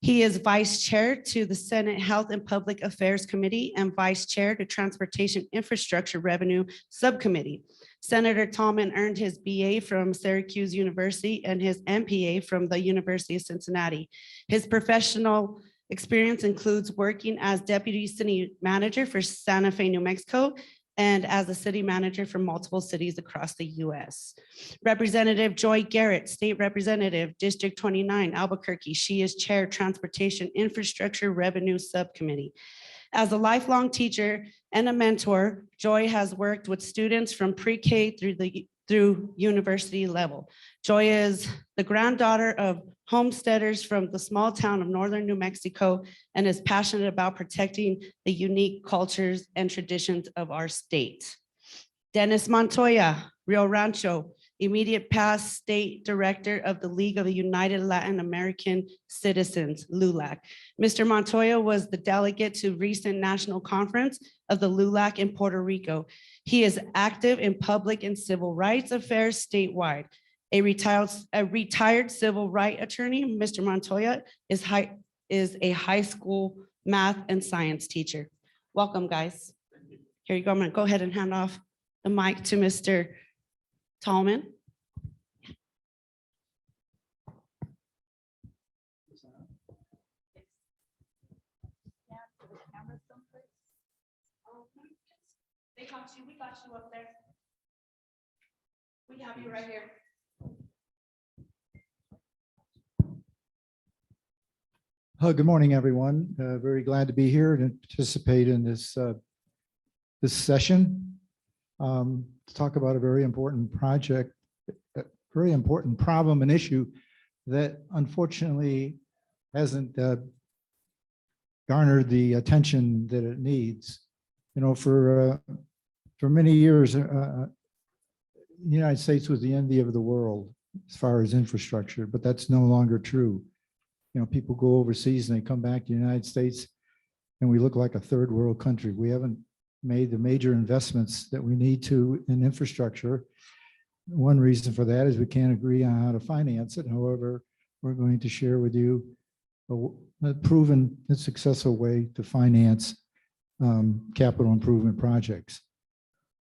He is Vice Chair to the Senate Health and Public Affairs Committee and Vice Chair to Transportation Infrastructure Revenue Subcommittee. Senator Tallman earned his BA from Syracuse University and his MPA from the University of Cincinnati. His professional experience includes working as Deputy City Manager for Santa Fe, New Mexico, and as a city manager for multiple cities across the US. Representative Joy Garrett, State Representative, District 29, Albuquerque. She is Chair, Transportation Infrastructure Revenue Subcommittee. As a lifelong teacher and a mentor, Joy has worked with students from pre-K through university level. Joy is the granddaughter of homesteaders from the small town of northern New Mexico and is passionate about protecting the unique cultures and traditions of our state. Dennis Montoya, Rio Rancho, immediate past state director of the League of the United Latin American Citizens, LULAC. Mr. Montoya was the delegate to recent national conference of the LULAC in Puerto Rico. He is active in public and civil rights affairs statewide. A retired civil rights attorney, Mr. Montoya is a high school math and science teacher. Welcome, guys. Here you go. I'm going to go ahead and hand off the mic to Mr. Tallman. They got you. We got you up there. We have you right here. Good morning, everyone. Very glad to be here and participate in this this session to talk about a very important project, a very important problem and issue that unfortunately hasn't garnered the attention that it needs. You know, for many years, the United States was the envy of the world as far as infrastructure, but that's no longer true. You know, people go overseas and they come back to the United States and we look like a third world country. We haven't made the major investments that we need to in infrastructure. One reason for that is we can't agree on how to finance it. However, we're going to share with you a proven and successful way to finance capital improvement projects.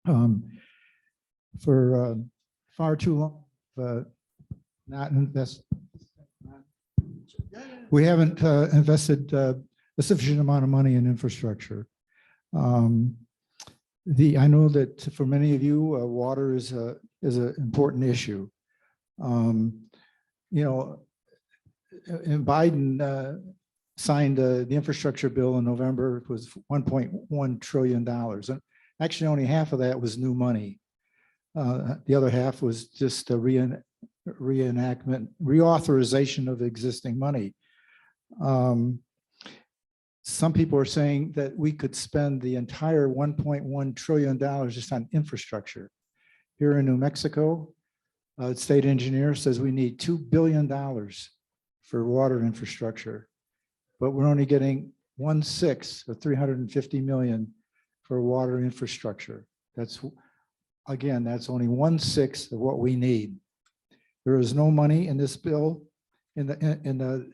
For far too long, not invest. We haven't invested a sufficient amount of money in infrastructure. I know that for many of you, water is an important issue. You know, and Biden signed the infrastructure bill in November. It was $1.1 trillion. And actually, only half of that was new money. The other half was just a reenactment, reauthorization of existing money. Some people are saying that we could spend the entire $1.1 trillion just on infrastructure. Here in New Mexico, state engineer says we need $2 billion for water infrastructure, but we're only getting 1/6 of 350 million for water infrastructure. That's, again, that's only 1/6 of what we need. There is no money in this bill, in the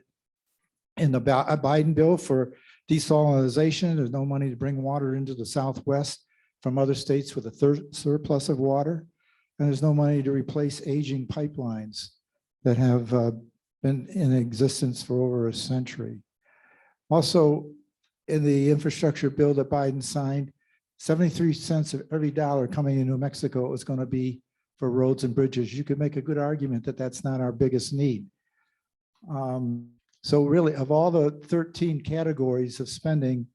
Biden bill for desalinization. There's no money to bring water into the Southwest from other states with a surplus of water. And there's no money to replace aging pipelines that have been in existence for over a century. Also, in the infrastructure bill that Biden signed, 73 cents of every dollar coming in New Mexico is going to be for roads and bridges. You could make a good argument that that's not our biggest need. So really, of all the 13 categories of spending,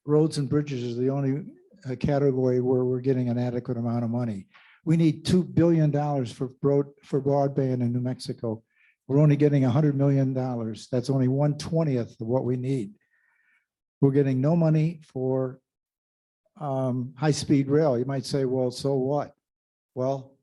roads and bridges is the only category where we're getting an adequate amount of money. We need $2 billion for broadband in New Mexico. We're only getting $100 million. That's only 1/20th of what we need. We're getting no money for high-speed rail. You might say, well, so what? Well,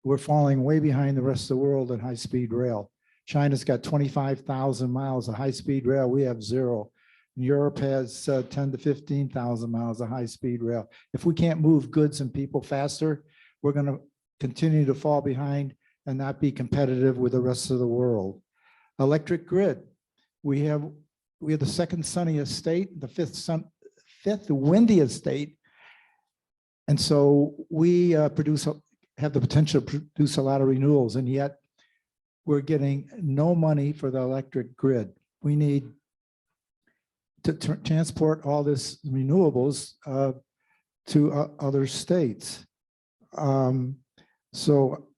we're falling way behind the rest of the world in high-speed rail. China's got 25,000 miles of high-speed rail. We have 0. Europe has 10 to 15,000 miles of high-speed rail. If we can't move goods and people faster, we're going to continue to fall behind and not be competitive with the rest of the world. Electric grid. We have the second sunniest state, the fifth windiest state. And so we have the potential to produce a lot of renewables, and yet we're getting no money for the electric grid. We need to transport all this renewables to other states. So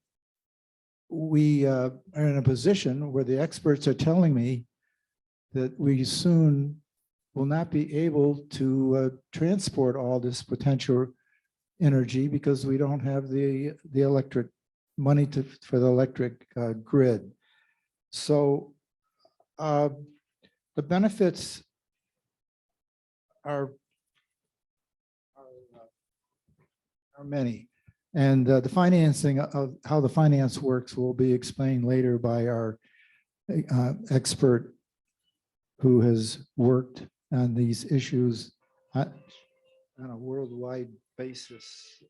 we are in a position where the experts are telling me that we soon will not be able to transport all this potential energy because we don't have the electric money for the electric grid. So the benefits are many. And the financing of how the finance works will be explained later by our expert who has worked on these issues on a worldwide basis.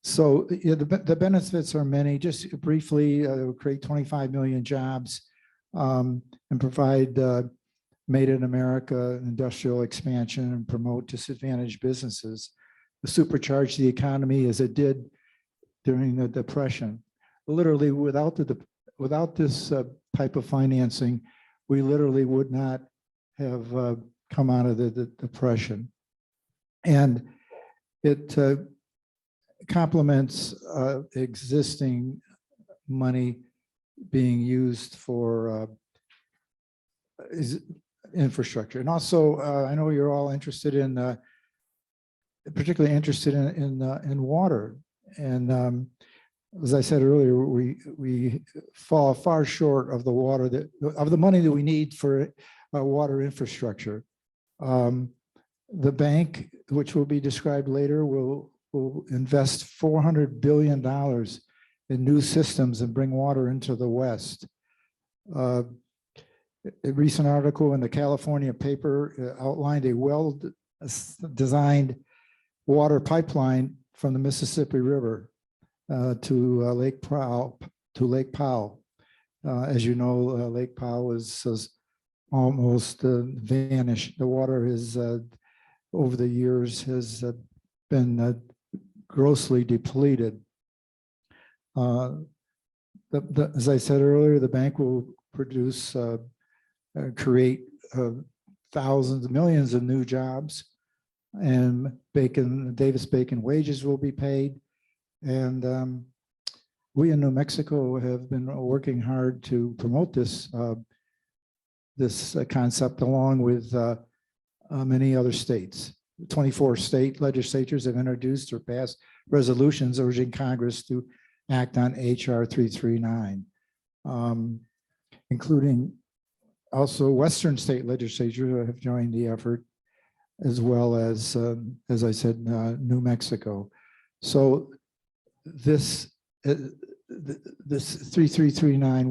So yeah, the benefits are many. Just briefly, it will create 25 million jobs and provide Made in America industrial expansion and promote disadvantaged businesses, supercharge the economy as it did during the Depression. Literally, without this type of financing, we literally would not have come out of the Depression. And it complements existing money being used for infrastructure. And also, I know you're all interested in, particularly interested in water. And as I said earlier, we fall far short of the money that we need for water infrastructure. The bank, which will be described later, will invest $400 billion in new systems and bring water into the West. A recent article in the California paper outlined a well-designed water pipeline from the Mississippi River to Lake Powell. As you know, Lake Powell is almost vanished. The water is over the years has been grossly depleted. As I said earlier, the bank will produce create thousands, millions of new jobs, and Davis-Bacon wages will be paid. And we in New Mexico have been working hard to promote this concept along with many other states. 24 state legislatures have introduced or passed resolutions urging Congress to act on HR 339, including also Western state legislatures have joined the effort, as well as I said, New Mexico. So this 3339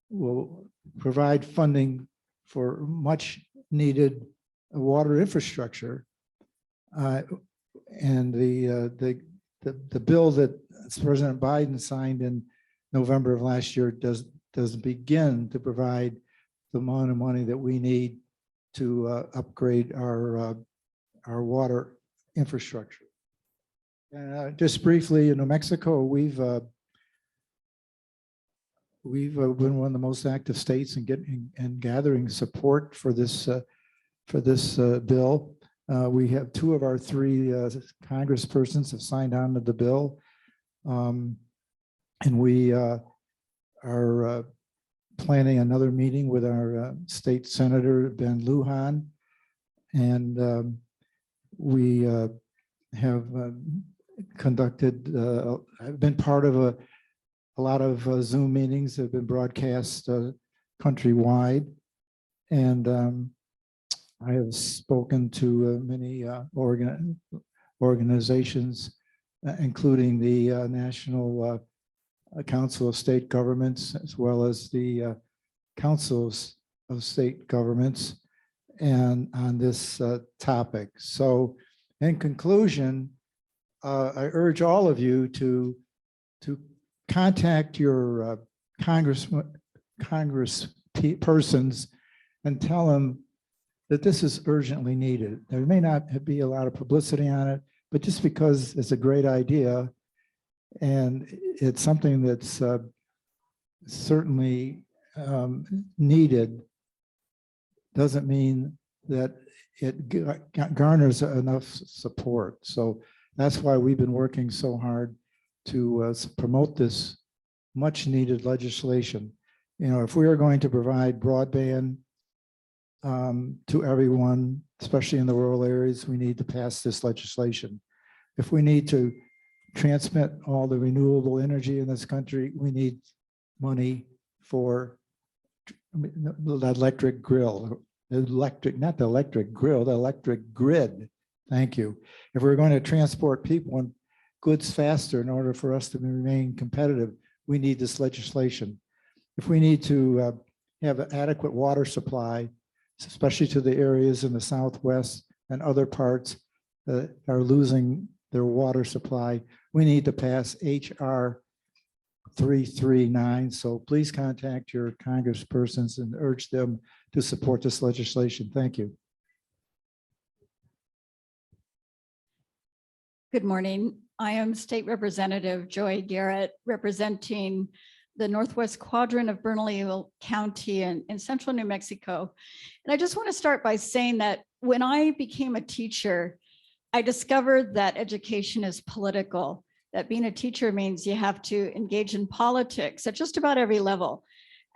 will provide funding for much needed water infrastructure, and the bill that President Biden signed in November of last year does begin to provide the amount of money that we need to upgrade our water infrastructure. Just briefly, in New Mexico, we've been one of the most active states in getting and gathering support for this bill. We have 2 of our 3 congresspersons have signed on to the bill, and we are planning another meeting with our state senator, Ben Lujan, and we have conducted, I've been part of a lot of Zoom meetings that have been broadcast countrywide. And I have spoken to many organizations, including the National Council of State Governments, as well as the Councils of State Governments, and on this topic. So in conclusion, I urge all of you to contact your congresspersons and tell them that this is urgently needed. There may not be a lot of publicity on it, but just because it's a great idea and it's something that's certainly needed, doesn't mean that it garners enough support. So that's why we've been working so hard to promote this much needed legislation. You know, if we are going to provide broadband to everyone, especially in the rural areas, we need to pass this legislation. If we need to transmit all the renewable energy in this country, we need money for the electric grill, not the electric grill, the electric grid. Thank you. If we're going to transport people and goods faster in order for us to remain competitive, we need this legislation. If we need to have an adequate water supply, especially to the areas in the Southwest and other parts that are losing their water supply, we need to pass HR 339. So please contact your congresspersons and urge them to support this legislation. Thank you. Good morning. I am State Representative Joy Garrett, representing the Northwest Quadrant of Bernalillo County in central New Mexico. And I just want to start by saying that when I became a teacher, I discovered that education is political, that being a teacher means you have to engage in politics at just about every level.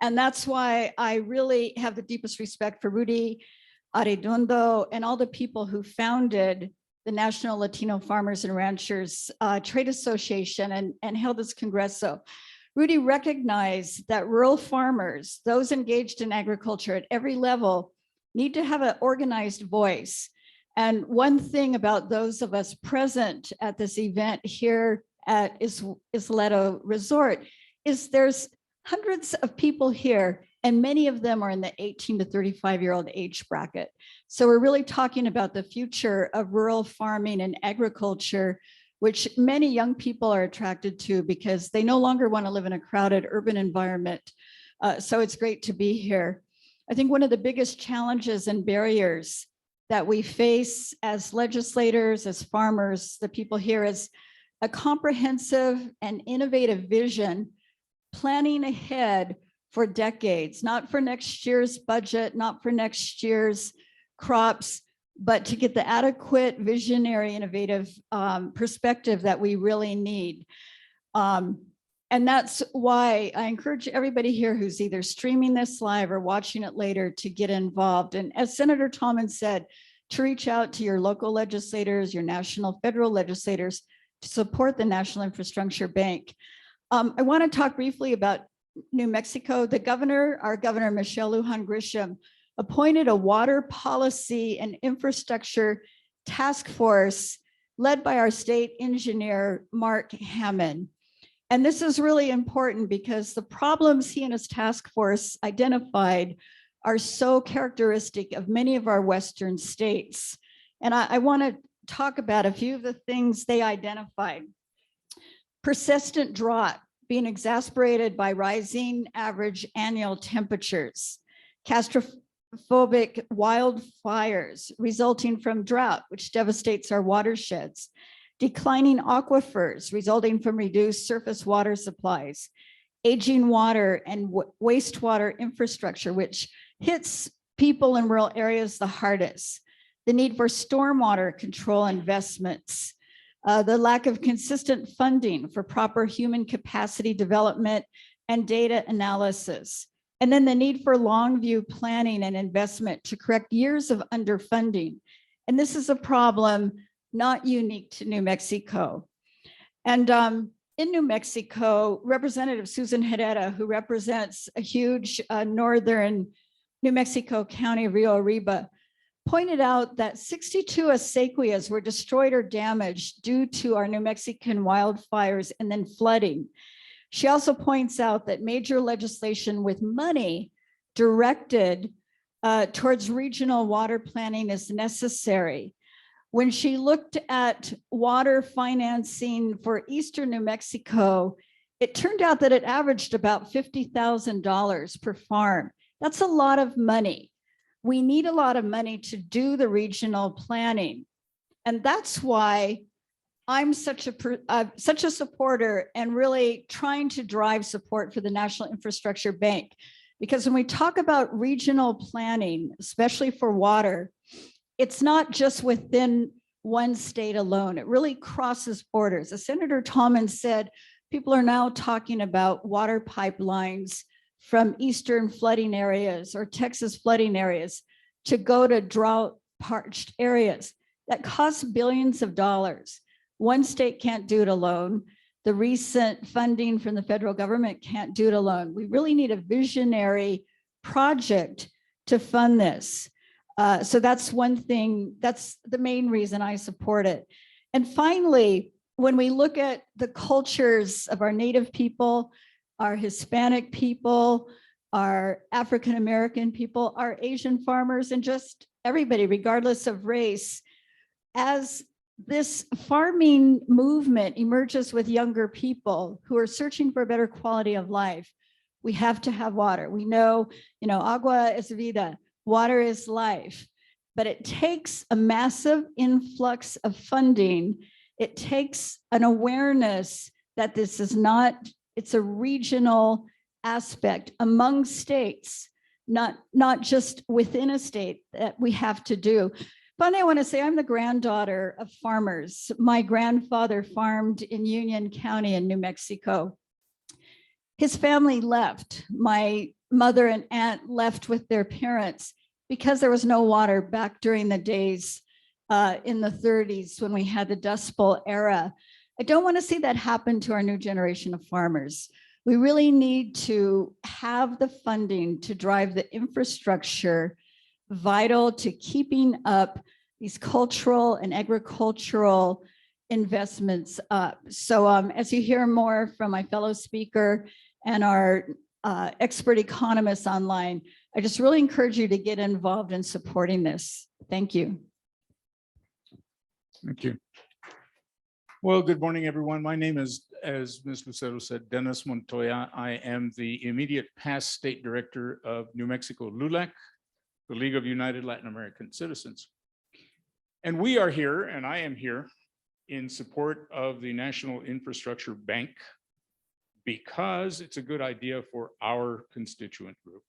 And that's why I really have the deepest respect for Rudy Arredondo and all the people who founded the National Latino Farmers and Ranchers Trade Association and held this Congreso. Rudy recognized that rural farmers, those engaged in agriculture at every level, need to have an organized voice. And one thing about those of us present at this event here at Isleta Resort is there's hundreds of people here, and many of them are in the 18 to 35-year-old age bracket. So we're really talking about the future of rural farming and agriculture, which many young people are attracted to because they no longer want to live in a crowded urban environment. So it's great to be here. I think one of the biggest challenges and barriers that we face as legislators, as farmers, the people here, is a comprehensive and innovative vision, planning ahead for decades, not for next year's budget, not for next year's crops, but to get the adequate, visionary, innovative perspective that we really need. And that's why I encourage everybody here who's either streaming this live or watching it later to get involved. And as Senator Tallman said, to reach out to your local legislators, your national, federal legislators to support the National Infrastructure Bank. I want to talk briefly about New Mexico. The governor, our governor, Michelle Lujan Grisham, appointed a water policy and infrastructure task force led by our state engineer, Mark Hammond. And this is really important because the problems he and his task force identified are so characteristic of many of our Western states. And I want to talk about a few of the things they identified. Persistent drought being exacerbated by rising average annual temperatures, catastrophic wildfires resulting from drought, which devastates our watersheds, declining aquifers resulting from reduced surface water supplies, aging water and wastewater infrastructure, which hits people in rural areas the hardest, the need for stormwater control investments, the lack of consistent funding for proper human capacity development and data analysis, and then the need for long view planning and investment to correct years of underfunding. And this is a problem not unique to New Mexico. And in New Mexico, Representative Susan Herrera, who represents a huge northern New Mexico County, Rio Arriba, pointed out that 62 acequias were destroyed or damaged due to our New Mexican wildfires and then flooding. She also points out that major legislation with money directed towards regional water planning is necessary. When she looked at water financing for Eastern New Mexico, it turned out that it averaged about $50,000 per farm. That's a lot of money. We need a lot of money to do the regional planning. And that's why I'm such a supporter and really trying to drive support for the National Infrastructure Bank. Because when we talk about regional planning, especially for water, it's not just within one state alone. It really crosses borders. As Senator Tallman said, people are now talking about water pipelines from eastern flooding areas or Texas flooding areas to go to drought parched areas. That costs billions of dollars. One state can't do it alone. The recent funding from the federal government can't do it alone. We really need a visionary project to fund this. So that's one thing, that's the main reason I support it. And finally, when we look at the cultures of our Native people, our Hispanic people, our African-American people, our Asian farmers, and just everybody, regardless of race, as this farming movement emerges with younger people who are searching for a better quality of life, we have to have water. We know, agua es vida, water is life, but it takes a massive influx of funding. It takes an awareness that this is not, it's a regional aspect among states, not just within a state that we have to do. Finally, I want to say I'm the granddaughter of farmers. My grandfather farmed in Union County in New Mexico. His family left. My mother and aunt left with their parents because there was no water back during the days in the 30s when we had the Dust Bowl era. I don't want to see that happen to our new generation of farmers. We really need to have the funding to drive the infrastructure vital to keeping up these cultural and agricultural investments up. So as you hear more from my fellow speaker and our expert economists online, I just really encourage you to get involved in supporting this. Thank you. Thank you. Well, good morning, everyone. My name is, as Ms. Lucero said, Dennis Montoya. I am the immediate past state director of New Mexico LULAC, the League of United Latin American Citizens. And we are here, and I am here in support of the National Infrastructure Bank because it's a good idea for our constituent group.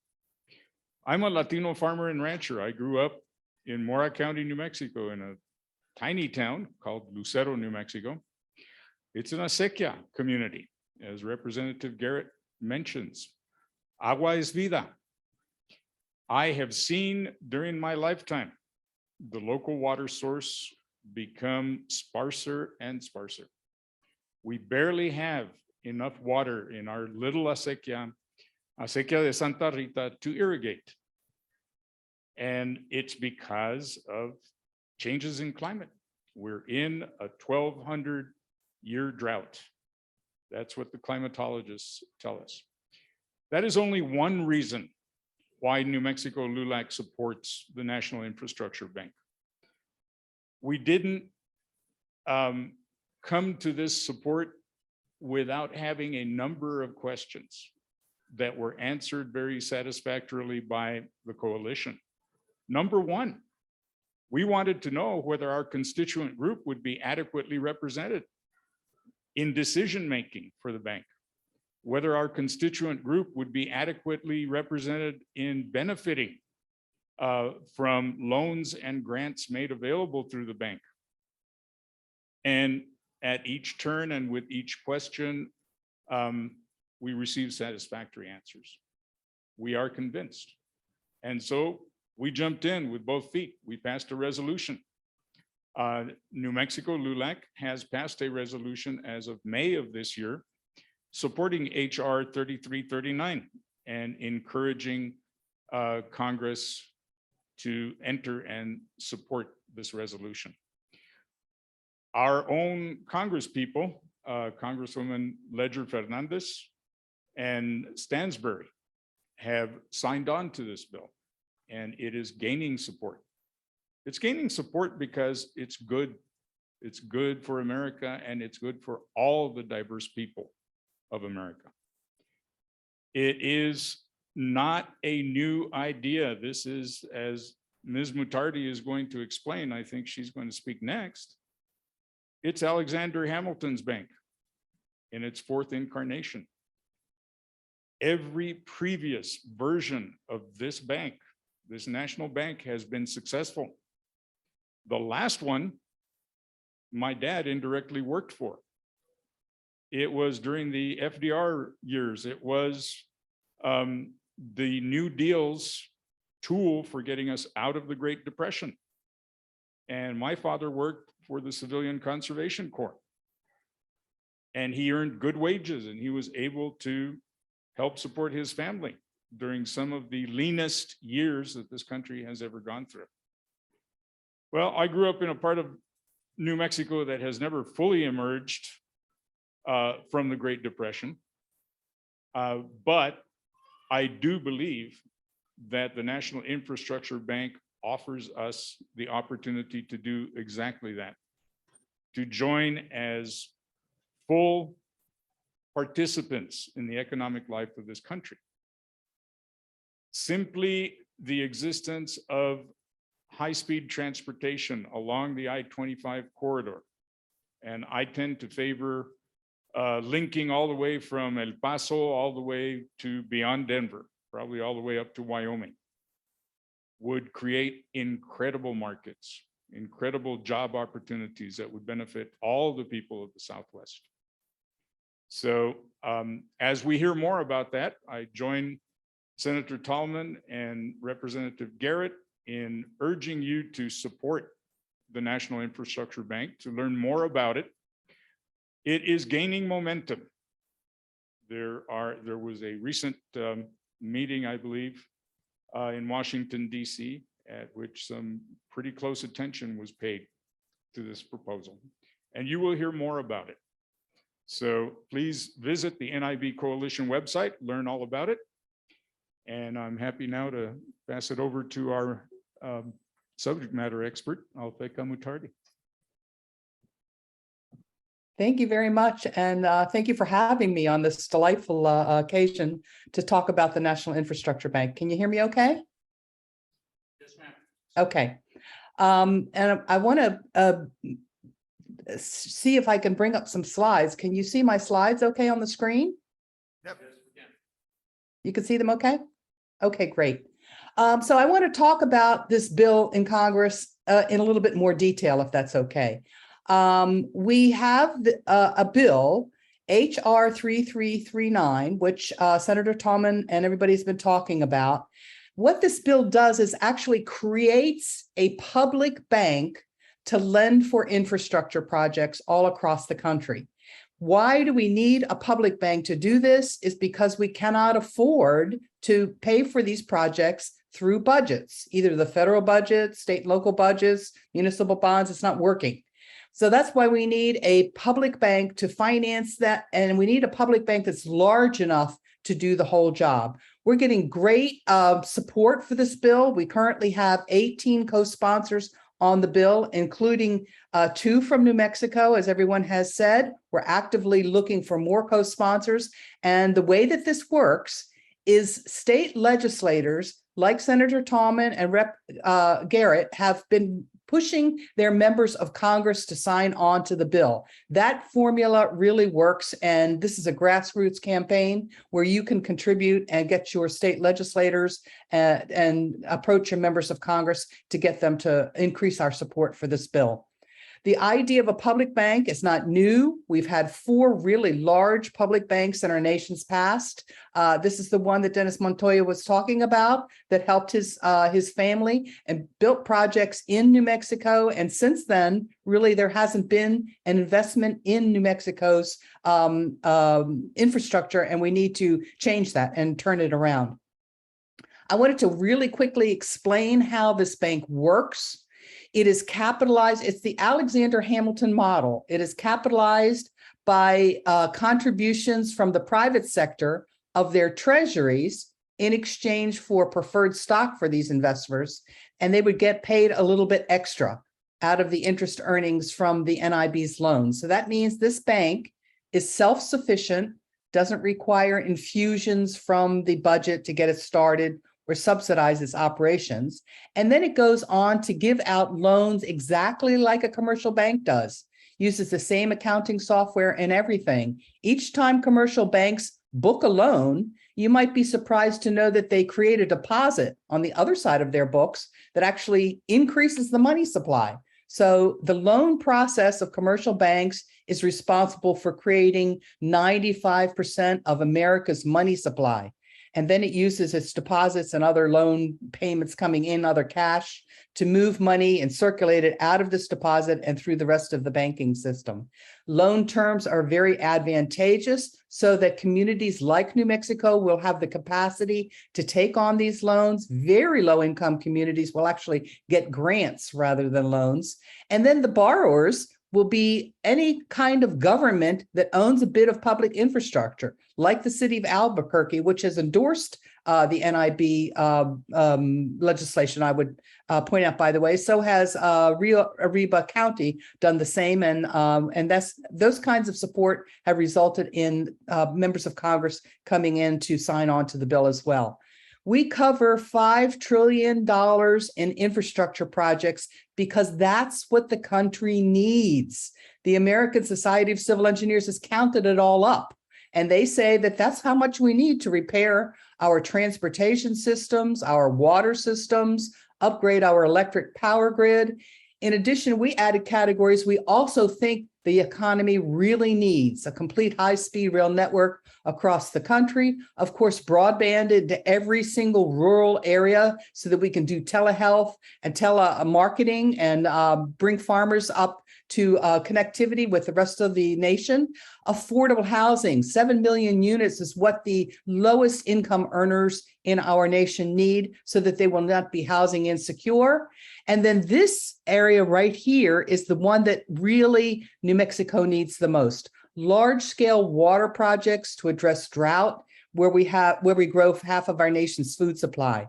I'm a Latino farmer and rancher. I grew up in Mora County, New Mexico, in a tiny town called Lucero, New Mexico. It's an acequia community, as Representative Garrett mentions. Agua es vida. I have seen during my lifetime the local water source become sparser and sparser. We barely have enough water in our little acequia de Santa Rita, to irrigate. And it's because of changes in climate. We're in a 1,200-year drought. That's what the climatologists tell us. That is only one reason why New Mexico LULAC supports the National Infrastructure Bank. We didn't come to this support without having a number of questions that were answered very satisfactorily by the coalition. Number one, we wanted to know whether our constituent group would be adequately represented in decision-making for the bank, whether our constituent group would be adequately represented in benefiting from loans and grants made available through the bank. And at each turn and with each question, we received satisfactory answers. We are convinced. And so we jumped in with both feet. We passed a resolution New Mexico LULAC has passed a resolution as of May of this year supporting HR 3339 and encouraging Congress to enter and support this resolution. Our own Congress people, Congresswoman Ledger Fernandez and Stansbury, have signed on to this bill, and it is gaining support. It's gaining support because it's good. It's good for America, and it's good for all the diverse people of America. It is not a new idea. This is, as Ms. Mutardi is going to explain, I think she's going to speak next. It's Alexander Hamilton's bank in its fourth incarnation. Every previous version of this bank, this national bank, has been successful. The last one, my dad indirectly worked for. It was during the FDR years. It was the New Deal's tool for getting us out of the Great Depression. And my father worked for the Civilian Conservation Corps. And he earned good wages, and he was able to help support his family during some of the leanest years that this country has ever gone through. Well, I grew up in a part of New Mexico that has never fully emerged from the Great Depression. But I do believe that the National Infrastructure Bank offers us the opportunity to do exactly that, to join as full participants in the economic life of this country. Simply the existence of high-speed transportation along the I-25 corridor. And I tend to favor linking all the way from El Paso all the way to beyond Denver, probably all the way up to Wyoming, would create incredible markets, incredible job opportunities that would benefit all the people of the Southwest. So as we hear more about that, I join Senator Tallman and Representative Garrett in urging you to support the National Infrastructure Bank, to learn more about it. It is gaining momentum. There was a recent meeting, I believe, in Washington, D.C., at which some pretty close attention was paid to this proposal. And you will hear more about it. So please visit the NIB Coalition website, learn all about it. And I'm happy now to pass it over to our subject matter expert, Alfeca Mutardi. Thank you very much. And thank you for having me on this delightful occasion to talk about the National Infrastructure Bank. Can you hear me okay? Yes, ma'am. Okay. And I want to see if I can bring up some slides. Can you see my slides okay on the screen? Yep. You can see them okay? Okay, great. So I want to talk about this bill in Congress in a little bit more detail, if that's okay. We have a bill, HR 3339, which Senator Tallman and everybody's been talking about. What this bill does is actually creates a public bank to lend for infrastructure projects all across the country. Why do we need a public bank to do this? Is because we cannot afford to pay for these projects through budgets, either the federal budget, state and local budgets, municipal bonds. It's not working. So that's why we need a public bank to finance that. And we need a public bank that's large enough to do the whole job. We're getting great support for this bill. We currently have 18 co-sponsors on the bill, including 2 from New Mexico, as everyone has said. We're actively looking for more co-sponsors. And the way that this works is state legislators like Senator Tallman and Rep. Garrett have been pushing their members of Congress to sign on to the bill. That formula really works. And this is a grassroots campaign where you can contribute and get your state legislators and approach your members of Congress to get them to increase our support for this bill. The idea of a public bank is not new. We've had 4 really large public banks in our nation's past. This is the one that Dennis Montoya was talking about that helped his family and built projects in New Mexico. And since then, really, there hasn't been an investment in New Mexico's infrastructure, and we need to change that and turn it around. I wanted to really quickly explain how this bank works. It is capitalized. It's the Alexander Hamilton model. It is capitalized by contributions from the private sector of their treasuries in exchange for preferred stock for these investors, and they would get paid a little bit extra out of the interest earnings from the NIB's loans. So that means this bank is self-sufficient, doesn't require infusions from the budget to get it started or subsidize its operations. And then it goes on to give out loans exactly like a commercial bank does, uses the same accounting software and everything. Each time commercial banks book a loan, you might be surprised to know that they create a deposit on the other side of their books that actually increases the money supply. So the loan process of commercial banks is responsible for creating 95% of America's money supply. And then it uses its deposits and other loan payments coming in, other cash, to move money and circulate it out of this deposit and through the rest of the banking system. Loan terms are very advantageous so that communities like New Mexico will have the capacity to take on these loans. Very low income communities will actually get grants rather than loans. And then the borrowers will be any kind of government that owns a bit of public infrastructure, like the city of Albuquerque, which has endorsed the NIB legislation, I would point out, by the way. So has Rio Arriba County done the same, and those kinds of support have resulted in members of Congress coming in to sign on to the bill as well. We cover $5 trillion in infrastructure projects because that's what the country needs. The American Society of Civil Engineers has counted it all up, and they say that that's how much we need to repair our transportation systems, our water systems, upgrade our electric power grid. In addition, we added categories. We also think the economy really needs a complete high-speed rail network across the country. Of course, broadband into every single rural area so that we can do telehealth and telemarketing and bring farmers up to connectivity with the rest of the nation. Affordable housing, 7 million units is what the lowest income earners in our nation need so that they will not be housing insecure. And then this area right here is the one that really New Mexico needs the most. Large-scale water projects to address drought, where we grow half of our nation's food supply.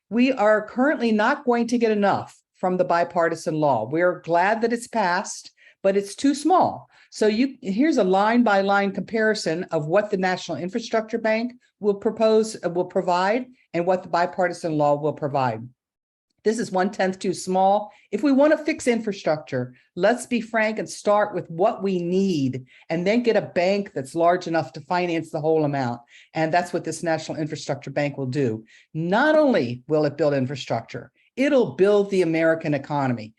We are currently not going to get enough from the bipartisan law. We're glad that it's passed, but it's too small. So here's a line-by-line comparison of what the National Infrastructure Bank will provide and what the bipartisan law will provide. This is 1/10 too small. If we want to fix infrastructure, let's be frank and start with what we need and then get a bank that's large enough to finance the whole amount. And that's what this National Infrastructure Bank will do. Not only will it build infrastructure, it'll build the American economy,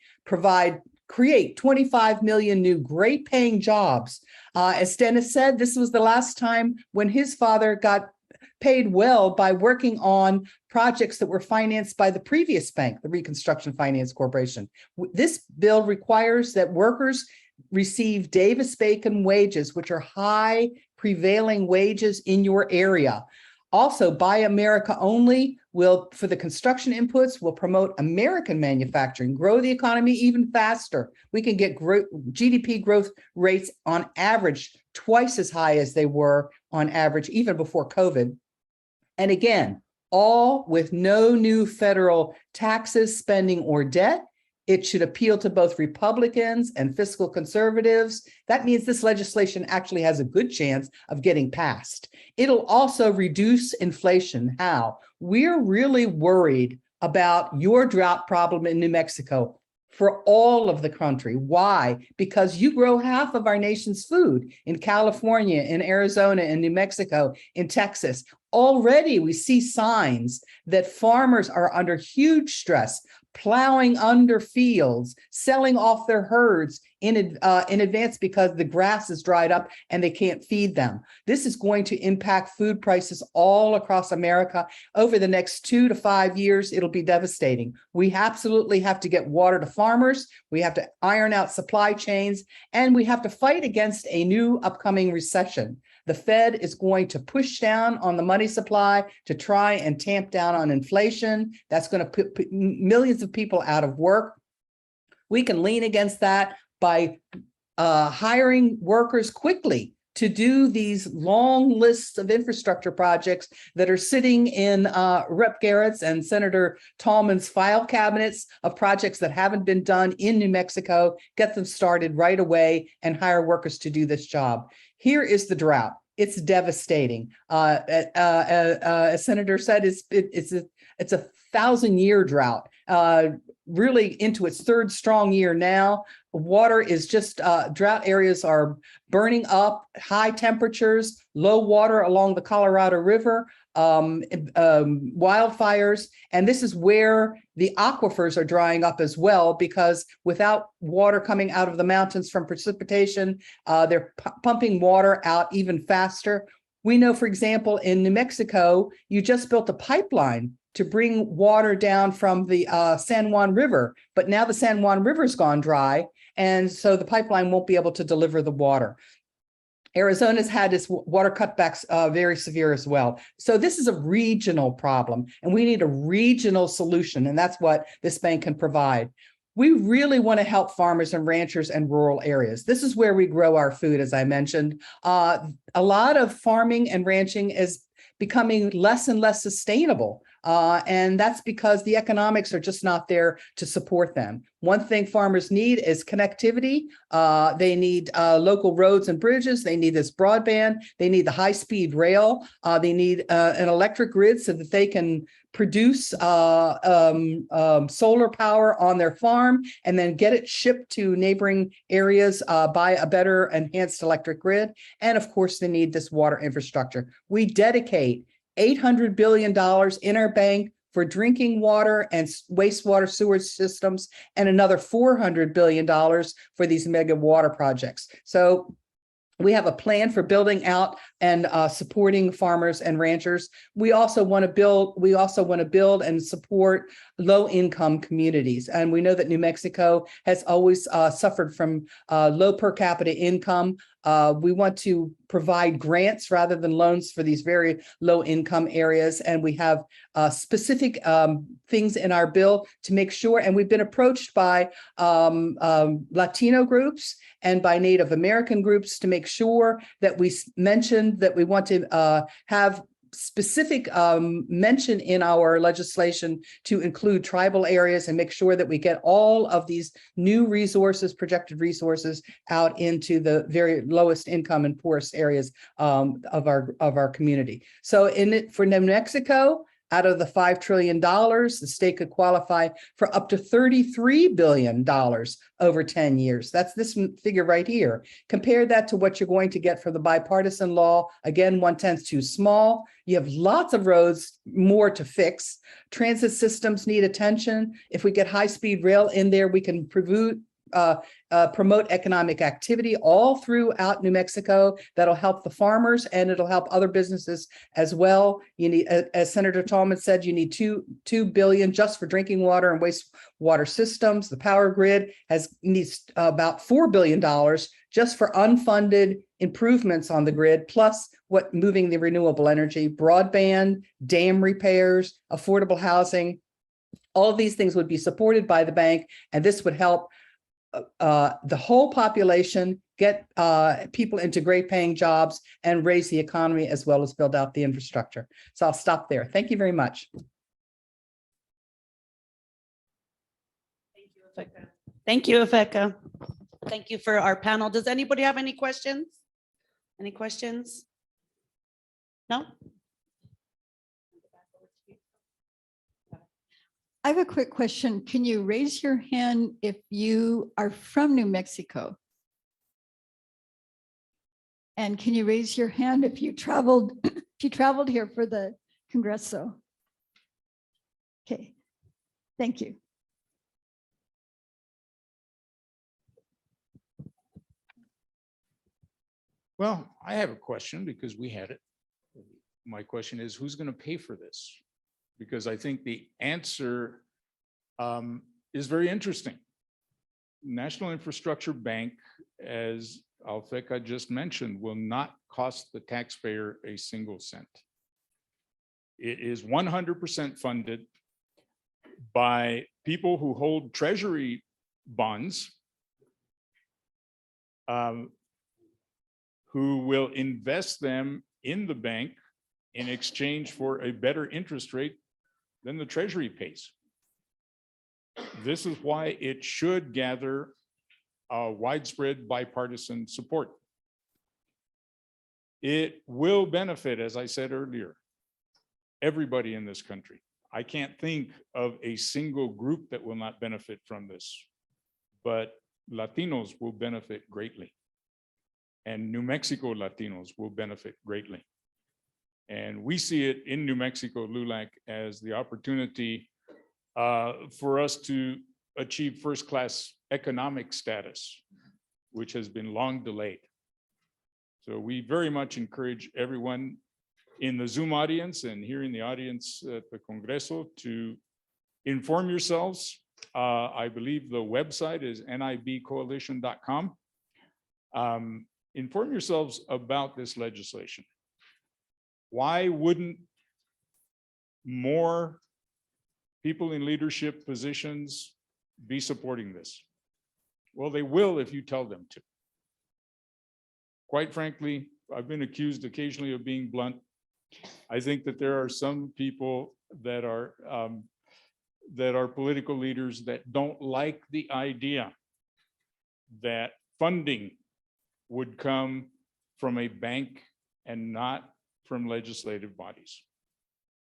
create 25 million new great paying jobs. As Dennis said, this was the last time when his father got paid well by working on projects that were financed by the previous bank, the Reconstruction Finance Corporation. This bill requires that workers receive Davis-Bacon wages, which are high prevailing wages in your area. Also, Buy America Only for the construction inputs, will promote American manufacturing, grow the economy even faster. We can get GDP growth rates on average twice as high as they were on average even before COVID. And again, all with no new federal taxes, spending, or debt. It should appeal to both Republicans and fiscal conservatives. That means this legislation actually has a good chance of getting passed. It'll also reduce inflation. How? We're really worried about your drought problem in New Mexico for all of the country. Why? Because you grow half of our nation's food in California, in Arizona, in New Mexico, in Texas. Already we see signs that farmers are under huge stress. plowing under fields, selling off their herds in advance because the grass is dried up and they can't feed them. This is going to impact food prices all across America. Over the next 2 to 5 years, it'll be devastating. We absolutely have to get water to farmers. We have to iron out supply chains, and we have to fight against a new upcoming recession. The Fed is going to push down on the money supply to try and tamp down on inflation. That's going to put millions of people out of work. We can lean against that by hiring workers quickly to do these long lists of infrastructure projects that are sitting in Rep. Garrett's and Senator Tallman's file cabinets of projects that haven't been done in New Mexico, get them started right away and hire workers to do this job. Here is the drought. It's devastating. As Senator said, it's a 1,000-year drought, really into its third strong year now. Water is just, drought areas are burning up, high temperatures, low water along the Colorado River, wildfires. And this is where the aquifers are drying up as well, because without water coming out of the mountains from precipitation, they're pumping water out even faster. We know, for example, in New Mexico, you just built a pipeline to bring water down from the San Juan River, but now the San Juan River's gone dry, and so the pipeline won't be able to deliver the water. Arizona's had its water cutbacks very severe as well. So this is a regional problem, and we need a regional solution, and that's what this bank can provide. We really want to help farmers and ranchers and rural areas. This is where we grow our food, as I mentioned. A lot of farming and ranching is becoming less and less sustainable. And that's because the economics are just not there to support them. One thing farmers need is connectivity. They need local roads and bridges. They need this broadband. They need the high-speed rail. They need an electric grid so that they can produce solar power on their farm and then get it shipped to neighboring areas by a better enhanced electric grid. And of course, they need this water infrastructure. We dedicate $800 billion in our bank for drinking water and wastewater sewage systems, and another $400 billion for these mega water projects. So we have a plan for building out and supporting farmers and ranchers. We also want to build and support low-income communities. And we know that New Mexico has always suffered from low per capita income. We want to provide grants rather than loans for these very low-income areas. And we have specific things in our bill to make sure, and we've been approached by Latino groups and by Native American groups to make sure that we mentioned that we want to have specific mention in our legislation to include tribal areas and make sure that we get all of these new resources, projected resources, out into the very lowest income and poorest areas of our community. So for New Mexico, out of the $5 trillion, the state could qualify for up to $33 billion over 10 years. That's this figure right here. Compare that to what you're going to get for the bipartisan law. Again, 1/10 too small. You have lots of roads, more to fix. Transit systems need attention. If we get high-speed rail in there, we can promote economic activity all throughout New Mexico. That'll help the farmers and it'll help other businesses as well. You need, as Senator Tallman said, you need $2 billion just for drinking water and wastewater systems. The power grid needs about $4 billion just for unfunded improvements on the grid, plus moving the renewable energy, broadband, dam repairs, affordable housing. All of these things would be supported by the bank, and this would help the whole population, get people into great paying jobs and raise the economy as well as build out the infrastructure. So I'll stop there. Thank you very much. Thank you, Ifeka. Thank you for our panel. Does anybody have any questions? Any questions? No? I have a quick question. Can you raise your hand if you are from New Mexico? And can you raise your hand if you traveled here for the Congreso? Okay, thank you. Well, I have a question because we had it. My question is, who's going to pay for this? Because I think the answer is very interesting. National Infrastructure Bank, as Alfeca just mentioned, will not cost the taxpayer a single cent. It is 100% funded by people who hold treasury bonds, who will invest them in the bank in exchange for a better interest rate than the treasury pays. This is why it should gather widespread bipartisan support. It will benefit, as I said earlier, everybody in this country. I can't think of a single group that will not benefit from this, but Latinos will benefit greatly. And New Mexico Latinos will benefit greatly. And we see it in New Mexico, LULAC, as the opportunity for us to achieve first-class economic status, which has been long delayed. So we very much encourage everyone in the Zoom audience and here in the audience at the Congreso to inform yourselves. I believe the website is nibcoalition.com. Inform yourselves about this legislation. Why wouldn't more people in leadership positions be supporting this? Well, they will if you tell them to. Quite frankly, I've been accused occasionally of being blunt. I think that there are some people that are political leaders that don't like the idea that funding would come from a bank and not from legislative bodies.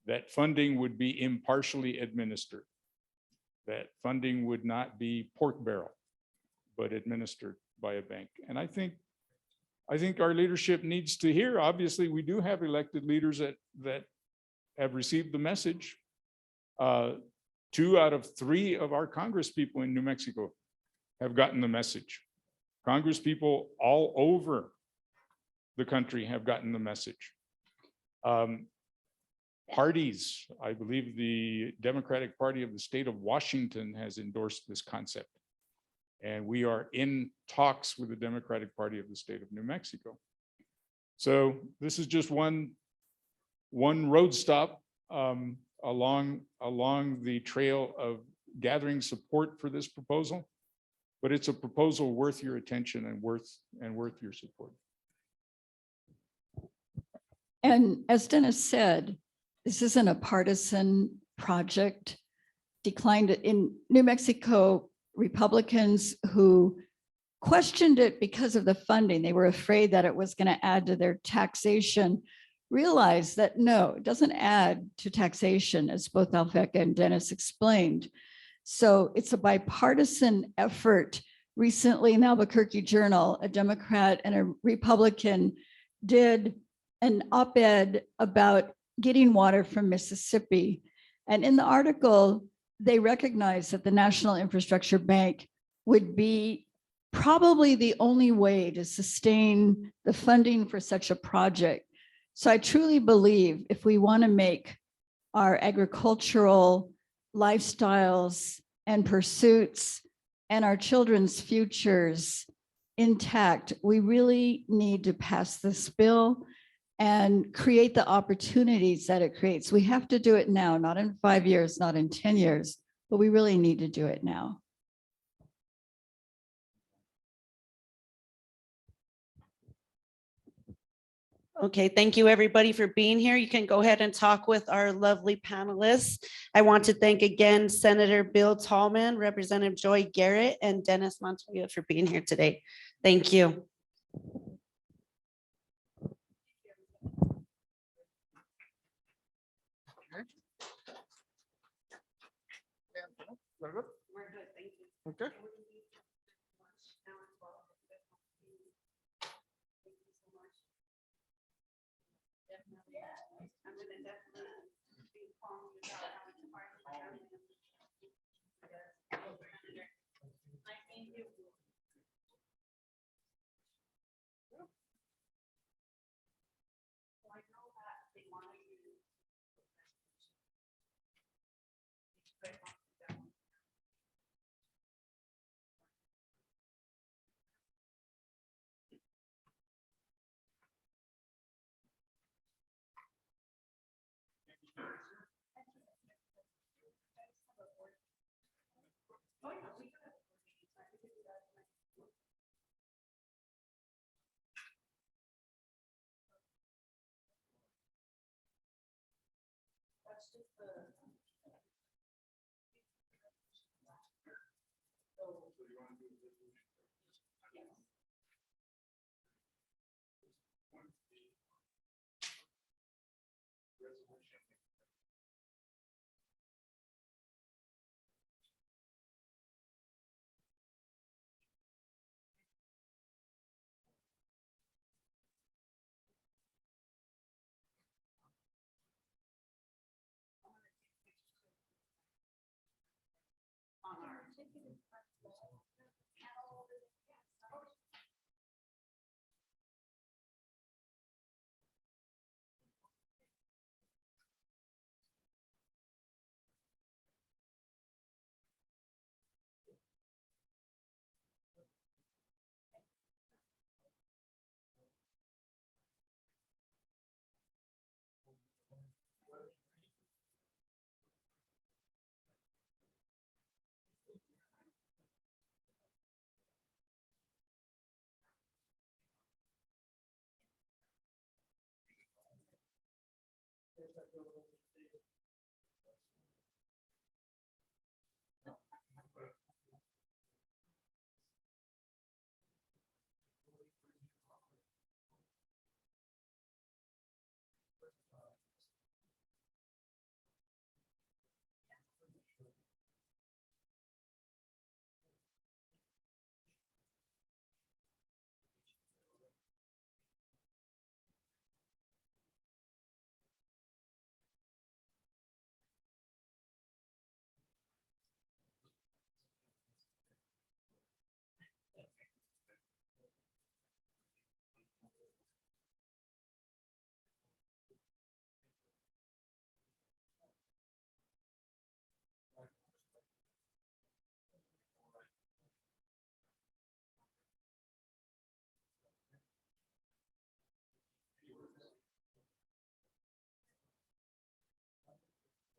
That funding would be impartially administered. That funding would not be pork barrel, but administered by a bank. And I think our leadership needs to hear. Obviously, we do have elected leaders that have received the message. 2 out of 3 of our Congress people in New Mexico have gotten the message. Congress people all over the country have gotten the message. Parties, I believe the Democratic Party of the state of Washington has endorsed this concept. And we are in talks with the Democratic Party of the state of New Mexico. So this is just one road stop along the trail of gathering support for this proposal, but it's a proposal worth your attention and worth your support. And as Dennis said, this isn't a partisan project. Declined it in New Mexico. Republicans who questioned it because of the funding, they were afraid that it was going to add to their taxation, realized that no, it doesn't add to taxation, as both Alfeca and Dennis explained. So it's a bipartisan effort. Recently in the Albuquerque Journal, a Democrat and a Republican did an op-ed about getting water from Mississippi. And in the article, they recognized that the National Infrastructure Bank would be probably the only way to sustain the funding for such a project. So I truly believe if we want to make our agricultural lifestyles and pursuits and our children's futures intact, we really need to pass this bill and create the opportunities that it creates. We have to do it now, not in 5 years, not in 10 years, but we really need to do it now. Okay, thank you everybody for being here. You can go ahead and talk with our lovely panelists. I want to thank again Senator Bill Tallman, Representative Joy Garrett, and Dennis Montoya for being here today. Thank you. We're good, thank you. Okay. I'm gonna definitely be calling you about how much hard work I'm gonna do. I thank you. There's that little